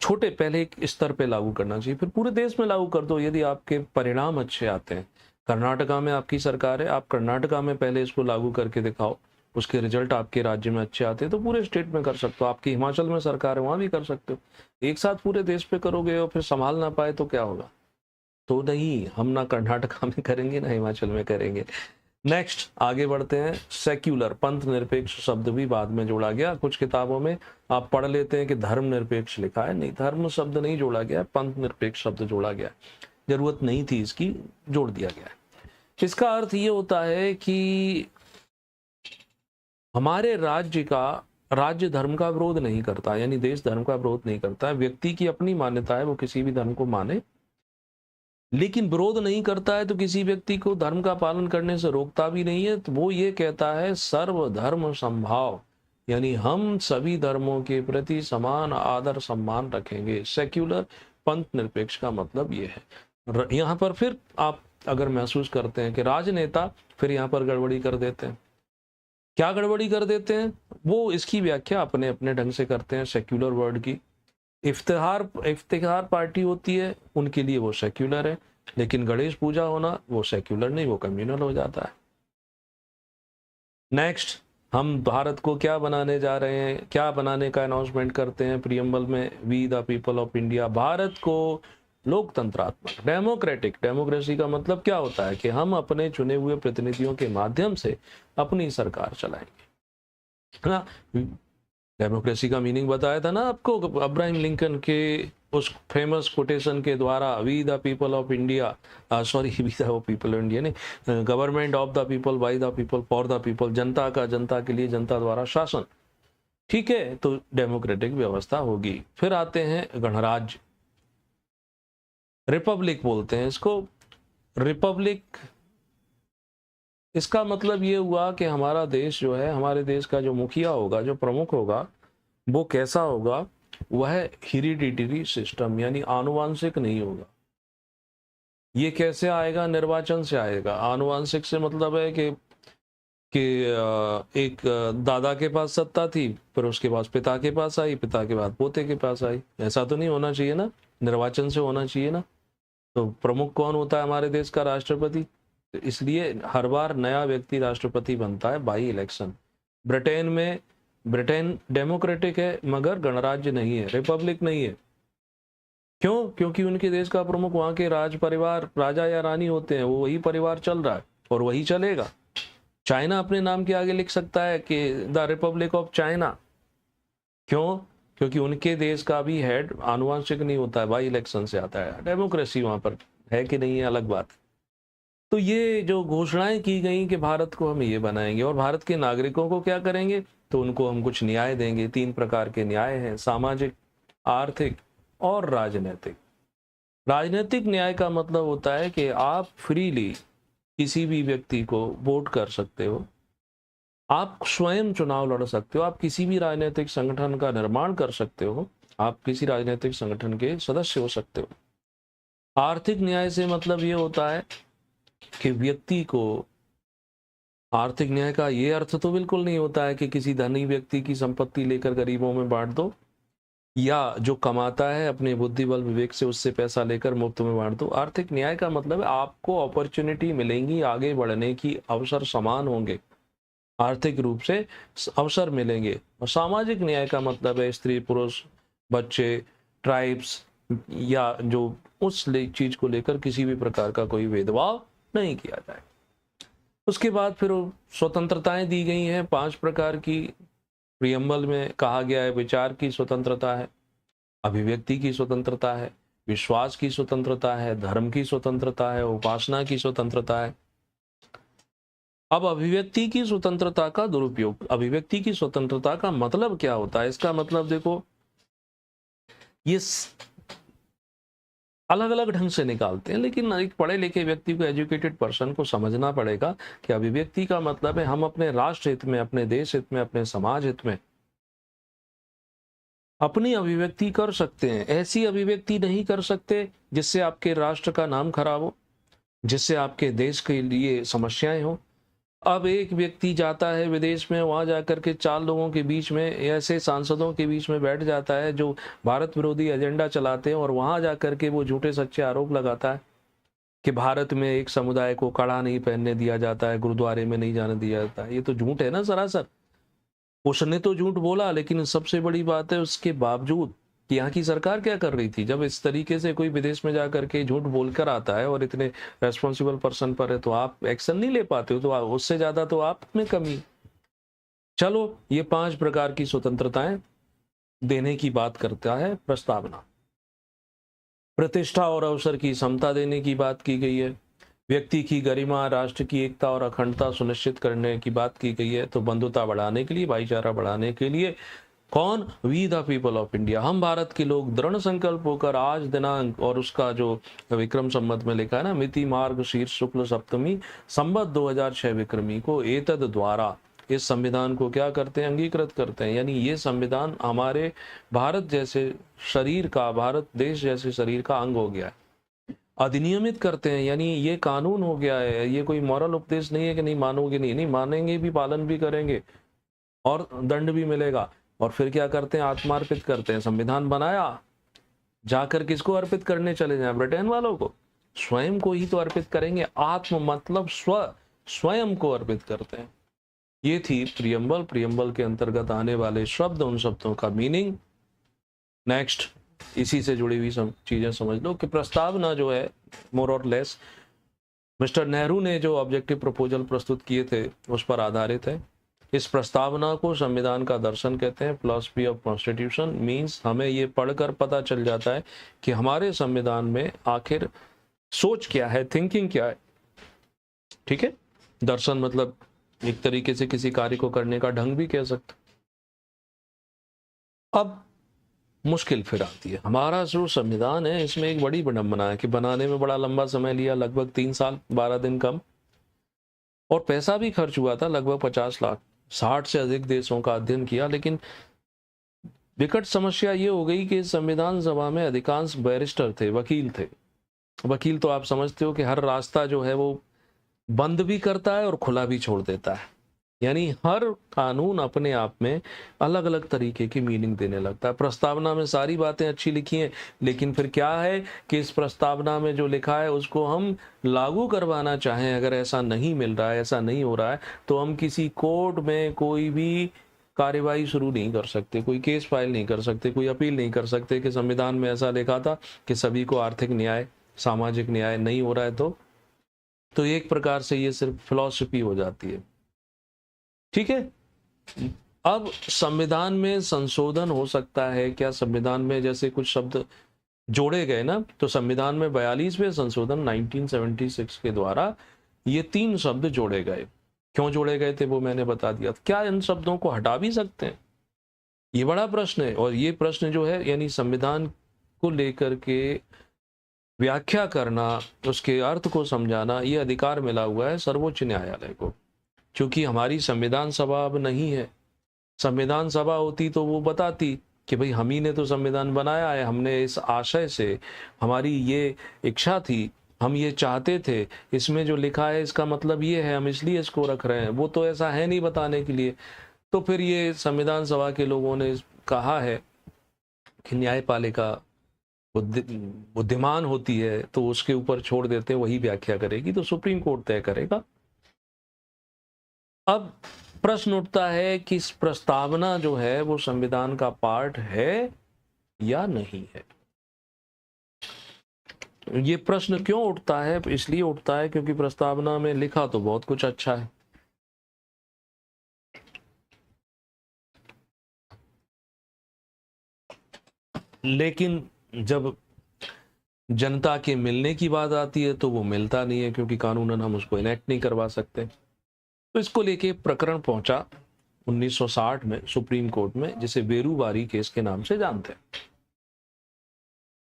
छोटे पहले एक स्तर पे लागू करना चाहिए, फिर पूरे देश में लागू कर दो यदि आपके परिणाम अच्छे आते हैं। कर्नाटका में आपकी सरकार है, आप कर्नाटका में पहले इसको लागू करके दिखाओ, उसके रिजल्ट आपके राज्य में अच्छे आते हैं तो पूरे स्टेट में कर सकते हो। आपकी हिमाचल में सरकार है, वहां भी कर सकते हो। एक साथ पूरे देश पे करोगे और फिर संभाल ना पाए तो क्या होगा? तो नहीं, हम ना कर्नाटका में करेंगे ना हिमाचल में करेंगे। नेक्स्ट आगे बढ़ते हैं। सेक्युलर, पंथ निरपेक्ष शब्द भी बाद में जोड़ा गया। कुछ किताबों में आप पढ़ लेते हैं कि धर्म निरपेक्ष लिखा है, नहीं, धर्म शब्द नहीं जोड़ा गया, पंथ निरपेक्ष शब्द जोड़ा गया। जरूरत नहीं थी इसकी, जोड़ दिया गया है। इसका अर्थ ये होता है कि हमारे राज्य धर्म का विरोध नहीं करता, यानी देश धर्म का विरोध नहीं करता है। व्यक्ति की अपनी मान्यता है, वो किसी भी धर्म को माने, लेकिन विरोध नहीं करता है तो किसी व्यक्ति को धर्म का पालन करने से रोकता भी नहीं है। तो वो ये कहता है सर्वधर्म समभाव, यानी हम सभी धर्मों के प्रति समान आदर सम्मान रखेंगे। सेक्युलर, पंथ निरपेक्ष का मतलब ये है। यहाँ पर फिर आप अगर महसूस करते हैं कि राजनेता फिर यहाँ पर गड़बड़ी कर देते हैं, क्या गड़बड़ी कर देते हैं, वो इसकी व्याख्या अपने अपने ढंग से करते हैं सेक्युलर वर्ड की। इफ्तिखार पार्टी होती है उनके लिए वो सेक्युलर है, लेकिन गणेश पूजा होना वो सेक्युलर नहीं, वो कम्युनल हो जाता है। नेक्स्ट, हम भारत को क्या बनाने जा रहे हैं, क्या बनाने का अनाउंसमेंट करते हैं प्रियम्बल में, we the people of India, Bharat को लोकतंत्रात्मक डेमोक्रेटिक, डेमोक्रेसी का मतलब क्या होता है कि हम अपने चुने हुए प्रतिनिधियों के माध्यम से अपनी सरकार चलाएंगे, है ना। डेमोक्रेसी का मीनिंग बताया था ना आपको अब्राहम लिंकन के उस फेमस कोटेशन के द्वारा, we the people of India, sorry we the people of India नहीं, government of the people, by the people, for the people, जनता का जनता के लिए, जनता द्वारा शासन। ठीक है, तो डेमोक्रेटिक व्यवस्था होगी। फिर आते हैं गणराज्य, रिपब्लिक बोलते हैं इसको। रिपब्लिक, इसका मतलब ये हुआ कि हमारा देश जो है, हमारे देश का जो मुखिया होगा, जो प्रमुख होगा, वो कैसा होगा, वह हेरिडिटरी सिस्टम यानी आनुवांशिक नहीं होगा। ये कैसे आएगा, निर्वाचन से आएगा। आनुवांशिक से मतलब है कि एक दादा के पास सत्ता थी, फिर उसके पास पिता के पास आई, पिता के बाद पोते के पास आई, ऐसा तो नहीं होना चाहिए ना, निर्वाचन से होना चाहिए ना। तो प्रमुख कौन होता है हमारे देश का, राष्ट्रपति। तो इसलिए हर बार नया व्यक्ति राष्ट्रपति बनता है बाई इलेक्शन। ब्रिटेन डेमोक्रेटिक है मगर गणराज्य नहीं है, रिपब्लिक नहीं है। क्यों? क्योंकि उनके देश का प्रमुख वहां के राज परिवार, राजा या रानी होते हैं, वो वही परिवार चल रहा है और वही चलेगा। चाइना अपने नाम के आगे लिख सकता है कि द रिपब्लिक ऑफ चाइना। क्यों? क्योंकि उनके देश का भी हेड आनुवंशिक नहीं होता है, बाई इलेक्शन से आता है। डेमोक्रेसी वहां पर है कि नहीं है अलग बात। तो ये जो घोषणाएं की गई कि भारत को हम ये बनाएंगे और भारत के नागरिकों को क्या करेंगे, तो उनको हम कुछ न्याय देंगे। 3 प्रकार के न्याय हैं, सामाजिक, आर्थिक और राजनीतिक। राजनीतिक न्याय का मतलब होता है कि आप फ्रीली किसी भी व्यक्ति को वोट कर सकते हो, आप स्वयं चुनाव लड़ सकते हो, आप किसी भी राजनीतिक संगठन का निर्माण कर सकते हो, आप किसी राजनीतिक संगठन के सदस्य हो सकते हो। आर्थिक न्याय से मतलब ये होता है कि व्यक्ति को, आर्थिक न्याय का ये अर्थ तो बिल्कुल नहीं होता है कि किसी धनी व्यक्ति की संपत्ति लेकर गरीबों में बांट दो, या जो कमाता है अपने बुद्धि बल विवेक से उससे पैसा लेकर मुफ्त में बांट दो। आर्थिक न्याय का मतलब है आपको अपॉर्चुनिटी मिलेंगी, आगे बढ़ने की अवसर समान होंगे, आर्थिक रूप से अवसर मिलेंगे। और सामाजिक न्याय का मतलब है स्त्री पुरुष, बच्चे, ट्राइब्स या जो उस चीज को लेकर किसी भी प्रकार का कोई भेदभाव नहीं किया जाए। उसके बाद फिर स्वतंत्रताएं दी गई हैं 5 प्रकार की। प्रियम्बल में कहा गया है विचार की स्वतंत्रता है, अभिव्यक्ति की स्वतंत्रता है, विश्वास की स्वतंत्रता है, धर्म की स्वतंत्रता है, उपासना की स्वतंत्रता है। अब अभिव्यक्ति की स्वतंत्रता का दुरुपयोग, अभिव्यक्ति की स्वतंत्रता का मतलब क्या होता है, इसका मतलब देखो, ये अलग अलग ढंग से निकालते हैं, लेकिन एक पढ़े लिखे व्यक्ति को, एजुकेटेड पर्सन को समझना पड़ेगा कि अभिव्यक्ति का मतलब है हम अपने राष्ट्र हित में, अपने देश हित में, अपने समाज हित में अपनी अभिव्यक्ति कर सकते हैं। ऐसी अभिव्यक्ति नहीं कर सकते जिससे आपके राष्ट्र का नाम खराब हो, जिससे आपके देश के लिए समस्याएं हो। अब एक व्यक्ति जाता है विदेश में, वहां जाकर के 4 लोगों के बीच में, ऐसे सांसदों के बीच में बैठ जाता है जो भारत विरोधी एजेंडा चलाते हैं, और वहां जाकर के वो झूठे सच्चे आरोप लगाता है कि भारत में एक समुदाय को कड़ा नहीं पहनने दिया जाता है, गुरुद्वारे में नहीं जाने दिया जाता है। ये तो झूठ है ना सरासर। उसने तो झूठ बोला, लेकिन सबसे बड़ी बात है उसके बावजूद कि यहाँ की सरकार क्या कर रही थी। जब इस तरीके से कोई विदेश में जाकर के झूठ बोलकर आता है और इतने रेस्पॉन्सिबल पर्सन पर है, तो आप एक्शन नहीं ले पाते हो, तो उससे ज्यादा तो आप में कमी। चलो, ये 5 प्रकार की स्वतंत्रताएं देने की बात करता है प्रस्तावना। प्रतिष्ठा और अवसर की समता देने की बात की गई है, व्यक्ति की गरिमा, राष्ट्र की एकता और अखंडता सुनिश्चित करने की बात की गई है। तो बंधुता बढ़ाने के लिए, भाईचारा बढ़ाने के लिए कौन, we the people of India, हम भारत के लोग दृढ़ संकल्प होकर आज दिनांक, और उसका जो विक्रम संवत में लिखा है ना, मिति मार्ग शीर्ष शुक्ल सप्तमी संवत 2006 विक्रमी को एतद द्वारा इस संविधान को क्या करते हैं, अंगीकृत करते हैं। यानी ये संविधान हमारे भारत जैसे शरीर का, भारत देश जैसे शरीर का अंग हो गया है। अधिनियमित करते हैं, यानी ये कानून हो गया है, ये कोई मॉरल उपदेश नहीं है कि नहीं मानोगे, नहीं नहीं मानेंगे भी, पालन भी करेंगे और दंड भी मिलेगा। और फिर क्या करते हैं, आत्मार्पित करते हैं। संविधान बनाया, जाकर किसको अर्पित करने चले जाएं, ब्रिटेन वालों को? स्वयं को ही तो अर्पित करेंगे। आत्म मतलब स्वयं को अर्पित करते हैं। ये थी प्रियम्बल। प्रियम्बल के अंतर्गत आने वाले शब्द, उन शब्दों का मीनिंग। नेक्स्ट, इसी से जुड़ी हुई चीजें समझ लो कि प्रस्तावना जो है मोर और लेस मिस्टर नेहरू ने जो ऑब्जेक्टिव प्रपोजल प्रस्तुत किए थे उस पर आधारित है। इस प्रस्तावना को संविधान का दर्शन कहते हैं। फिलॉसफी ऑफ कॉन्स्टिट्यूशन मीन्स हमें ये पढ़कर पता चल जाता है कि हमारे संविधान में आखिर सोच क्या है, थिंकिंग क्या है। ठीक है, दर्शन मतलब एक तरीके से किसी कार्य को करने का ढंग भी कह सकते। अब मुश्किल फिर आती है। हमारा जो संविधान है इसमें एक बड़ी विडंबना है कि बनाने में बड़ा लंबा समय लिया, लगभग 3 साल 12 दिन कम, और पैसा भी खर्च हुआ था लगभग 50 लाख। 60 से अधिक देशों का अध्ययन किया। लेकिन विकट समस्या ये हो गई कि संविधान सभा में अधिकांश बैरिस्टर थे, वकील थे। वकील तो आप समझते हो कि हर रास्ता जो है वो बंद भी करता है और खुला भी छोड़ देता है। यानी हर कानून अपने आप में अलग अलग तरीके की मीनिंग देने लगता है। प्रस्तावना में सारी बातें अच्छी लिखी हैं, लेकिन फिर क्या है कि इस प्रस्तावना में जो लिखा है उसको हम लागू करवाना चाहें, अगर ऐसा नहीं मिल रहा है, ऐसा नहीं हो रहा है, तो हम किसी कोर्ट में कोई भी कार्यवाही शुरू नहीं कर सकते, कोई केस फाइल नहीं कर सकते, कोई अपील नहीं कर सकते कि संविधान में ऐसा लिखा था कि सभी को आर्थिक न्याय, सामाजिक न्याय नहीं हो रहा है। तो एक प्रकार से ये सिर्फ फिलॉसफी हो जाती है। ठीक है, अब संविधान में संशोधन हो सकता है क्या? संविधान में जैसे कुछ शब्द जोड़े गए ना, तो संविधान में 42वें संशोधन 1976 के द्वारा ये 3 शब्द जोड़े गए। क्यों जोड़े गए थे वो मैंने बता दिया। क्या इन शब्दों को हटा भी सकते हैं? ये बड़ा प्रश्न है। और ये प्रश्न जो है, यानी संविधान को लेकर के व्याख्या करना, उसके अर्थ को समझाना, ये अधिकार मिला हुआ है सर्वोच्च न्यायालय को। क्योंकि हमारी संविधान सभा अब नहीं है। संविधान सभा होती तो वो बताती कि भाई हम ही ने तो संविधान बनाया है, हमने इस आशय से, हमारी ये इच्छा थी, हम ये चाहते थे, इसमें जो लिखा है इसका मतलब ये है, हम इसलिए इसको रख रहे हैं। वो तो ऐसा है नहीं बताने के लिए। तो फिर ये संविधान सभा के लोगों ने कहा है कि न्यायपालिका बुद्धिमान होती है तो उसके ऊपर छोड़ देते हैं, वही व्याख्या करेगी, तो सुप्रीम कोर्ट तय करेगा। अब प्रश्न उठता है कि इस प्रस्तावना जो है वो संविधान का पार्ट है या नहीं है। ये प्रश्न क्यों उठता है? इसलिए उठता है क्योंकि प्रस्तावना में लिखा तो बहुत कुछ अच्छा है, लेकिन जब जनता के मिलने की बात आती है तो वो मिलता नहीं है, क्योंकि कानूनन हम उसको इनेक्ट नहीं करवा सकते। तो इसको लेके प्रकरण पहुंचा 1960 में सुप्रीम कोर्ट में, जिसे वेरूवारी केस के नाम से जानते हैं।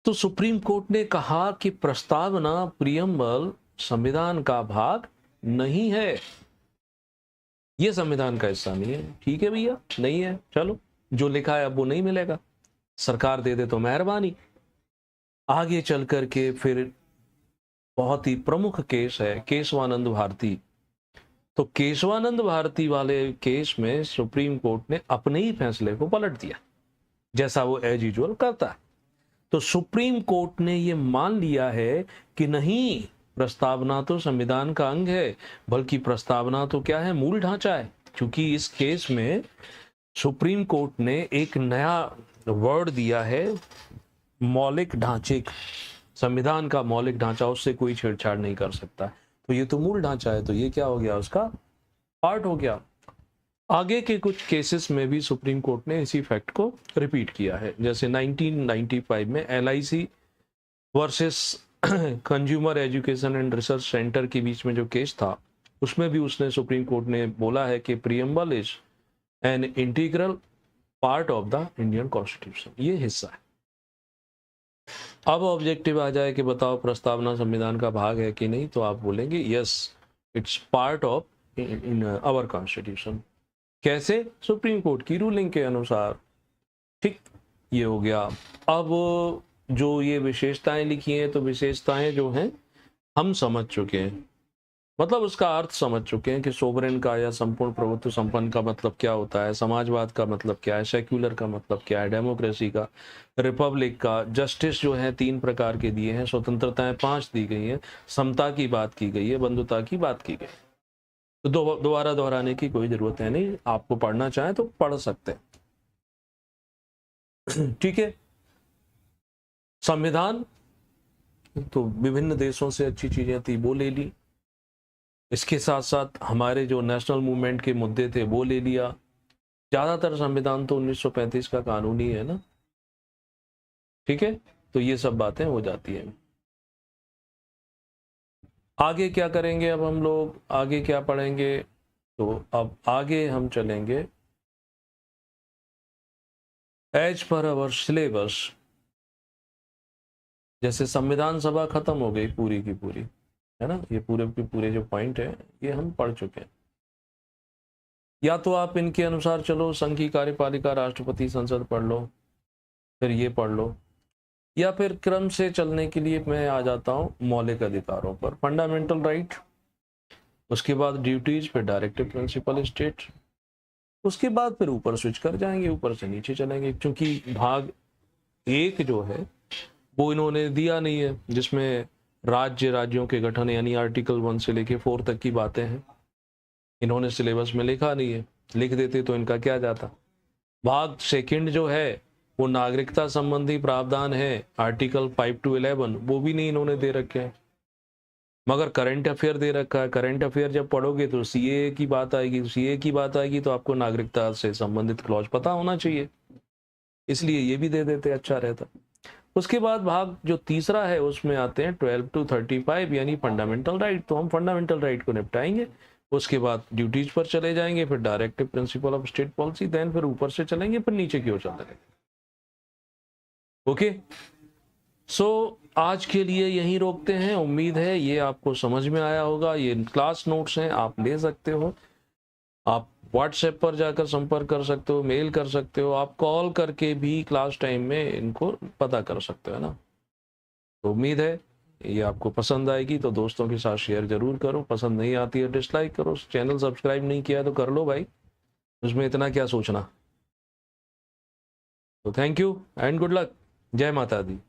तो सुप्रीम कोर्ट ने कहा कि प्रस्तावना, प्रियम्बल संविधान का भाग नहीं है, ये संविधान का हिस्सा नहीं है। ठीक है भैया, नहीं है, चलो जो लिखा है अब वो नहीं मिलेगा, सरकार दे दे तो मेहरबानी। आगे चल करके फिर बहुत ही प्रमुख केस है केशवानंद भारती। तो केशवानंद भारती वाले केस में सुप्रीम कोर्ट ने अपने ही फैसले को पलट दिया, जैसा वो एज यूजुअल करता है। तो सुप्रीम कोर्ट ने ये मान लिया है कि नहीं, प्रस्तावना तो संविधान का अंग है, बल्कि प्रस्तावना तो क्या है, मूल ढांचा है। क्योंकि इस केस में सुप्रीम कोर्ट ने एक नया वर्ड दिया है, मौलिक ढांचे। संविधान का मौलिक ढांचा, उससे कोई छेड़छाड़ नहीं कर सकता। तो ये तो मूल ढांचा है, तो ये क्या हो गया, उसका पार्ट हो गया। आगे के कुछ केसेस में भी सुप्रीम कोर्ट ने इसी फैक्ट को रिपीट किया है। जैसे 1995 में LIC versus consumer education and research centre के बीच में जो केस था, उसमें भी उसने, सुप्रीम कोर्ट ने बोला है कि preamble is an integral part of the Indian constitution, ये हिस्सा है। अब ऑब्जेक्टिव आ जाए कि बताओ प्रस्तावना संविधान का भाग है कि नहीं, तो आप बोलेंगे yes, it's part of in our constitution. कैसे? सुप्रीम कोर्ट की रूलिंग के अनुसार। ठीक, ये हो गया। अब जो ये विशेषताएं लिखी हैं, तो विशेषताएं जो हैं हम समझ चुके हैं, मतलब उसका अर्थ समझ चुके हैं कि सोवरेन का या संपूर्ण प्रभुत्व संपन्न का मतलब क्या होता है, समाजवाद का मतलब क्या है, सेक्युलर का मतलब क्या है, डेमोक्रेसी का, रिपब्लिक का, जस्टिस जो है 3 प्रकार के दिए हैं, स्वतंत्रताएं 5 दी गई हैं, समता की बात की गई है, बंधुता की बात की गई। तो दोबारा दोहराने की कोई जरूरत है नहीं, आपको पढ़ना चाहे तो पढ़ सकते हैं। ठीक है। संविधान तो विभिन्न देशों से अच्छी चीजें थी वो ले ली, इसके साथ साथ हमारे जो नेशनल मूवमेंट के मुद्दे थे वो ले लिया। ज्यादातर संविधान तो 1935 का कानून ही है ना, ठीक है। तो ये सब बातें हो जाती हैं। आगे क्या करेंगे अब हम लोग, आगे क्या पढ़ेंगे, तो अब आगे हम चलेंगे एज पर अवर सिलेबस। जैसे संविधान सभा खत्म हो गई पूरी की पूरी, है ना, ये पूरे के पूरे जो पॉइंट है ये हम पढ़ चुके हैं। या तो आप इनके अनुसार चलो, संघ की कार्यपालिका, राष्ट्रपति, संसद पढ़ लो, फिर ये पढ़ लो, या फिर क्रम से चलने के लिए मैं आ जाता हूं मौलिक अधिकारों पर, फंडामेंटल राइट, उसके बाद ड्यूटीज, फिर डायरेक्टिव प्रिंसिपल स्टेट, उसके बाद फिर ऊपर स्विच कर जाएंगे, ऊपर से नीचे चलेंगे, क्योंकि भाग 1 जो है वो इन्होंने दिया नहीं है, जिसमें राज्यों के गठन यानी आर्टिकल 1 से लेके 4 तक की बातें हैं, इन्होंने सिलेबस में लिखा नहीं है, लिख देते तो इनका क्या जाता। भाग 2 जो है वो नागरिकता संबंधी प्रावधान है, आर्टिकल 5 to 11, वो भी नहीं इन्होंने दे रखे हैं, मगर करंट अफेयर दे रखा है। करंट अफेयर जब पढ़ोगे तो सीए की बात आएगी, सीए की बात आएगी तो आपको नागरिकता से संबंधित क्लॉज पता होना चाहिए, इसलिए ये भी दे देते, अच्छा रहता। उसके बाद भाग जो 3 है उसमें आते हैं 12 to 35 यानी फंडामेंटल राइट, तो हम फंडामेंटल राइट को निपटाएंगे। उसके बाद ड्यूटीज पर चले जाएंगे, फिर directive principle of state policy, then फिर ऊपर से चलेंगे, फिर नीचे की ओर चलेंगे। ओके, सो आज के लिए यहीं रोकते हैं। उम्मीद है ये आपको समझ में आया होगा। ये क्लास नोट्स हैं, आप ले सकते हो, आप व्हाट्सएप पर जाकर संपर्क कर सकते हो, मेल कर सकते हो, आप कॉल करके भी क्लास टाइम में इनको पता कर सकते हो ना। तो उम्मीद है ये आपको पसंद आएगी, तो दोस्तों के साथ शेयर जरूर करो, पसंद नहीं आती है डिसलाइक करो, चैनल सब्सक्राइब नहीं किया तो कर लो भाई, उसमें इतना क्या सोचना। तो thank you and good luck, जय माता दी।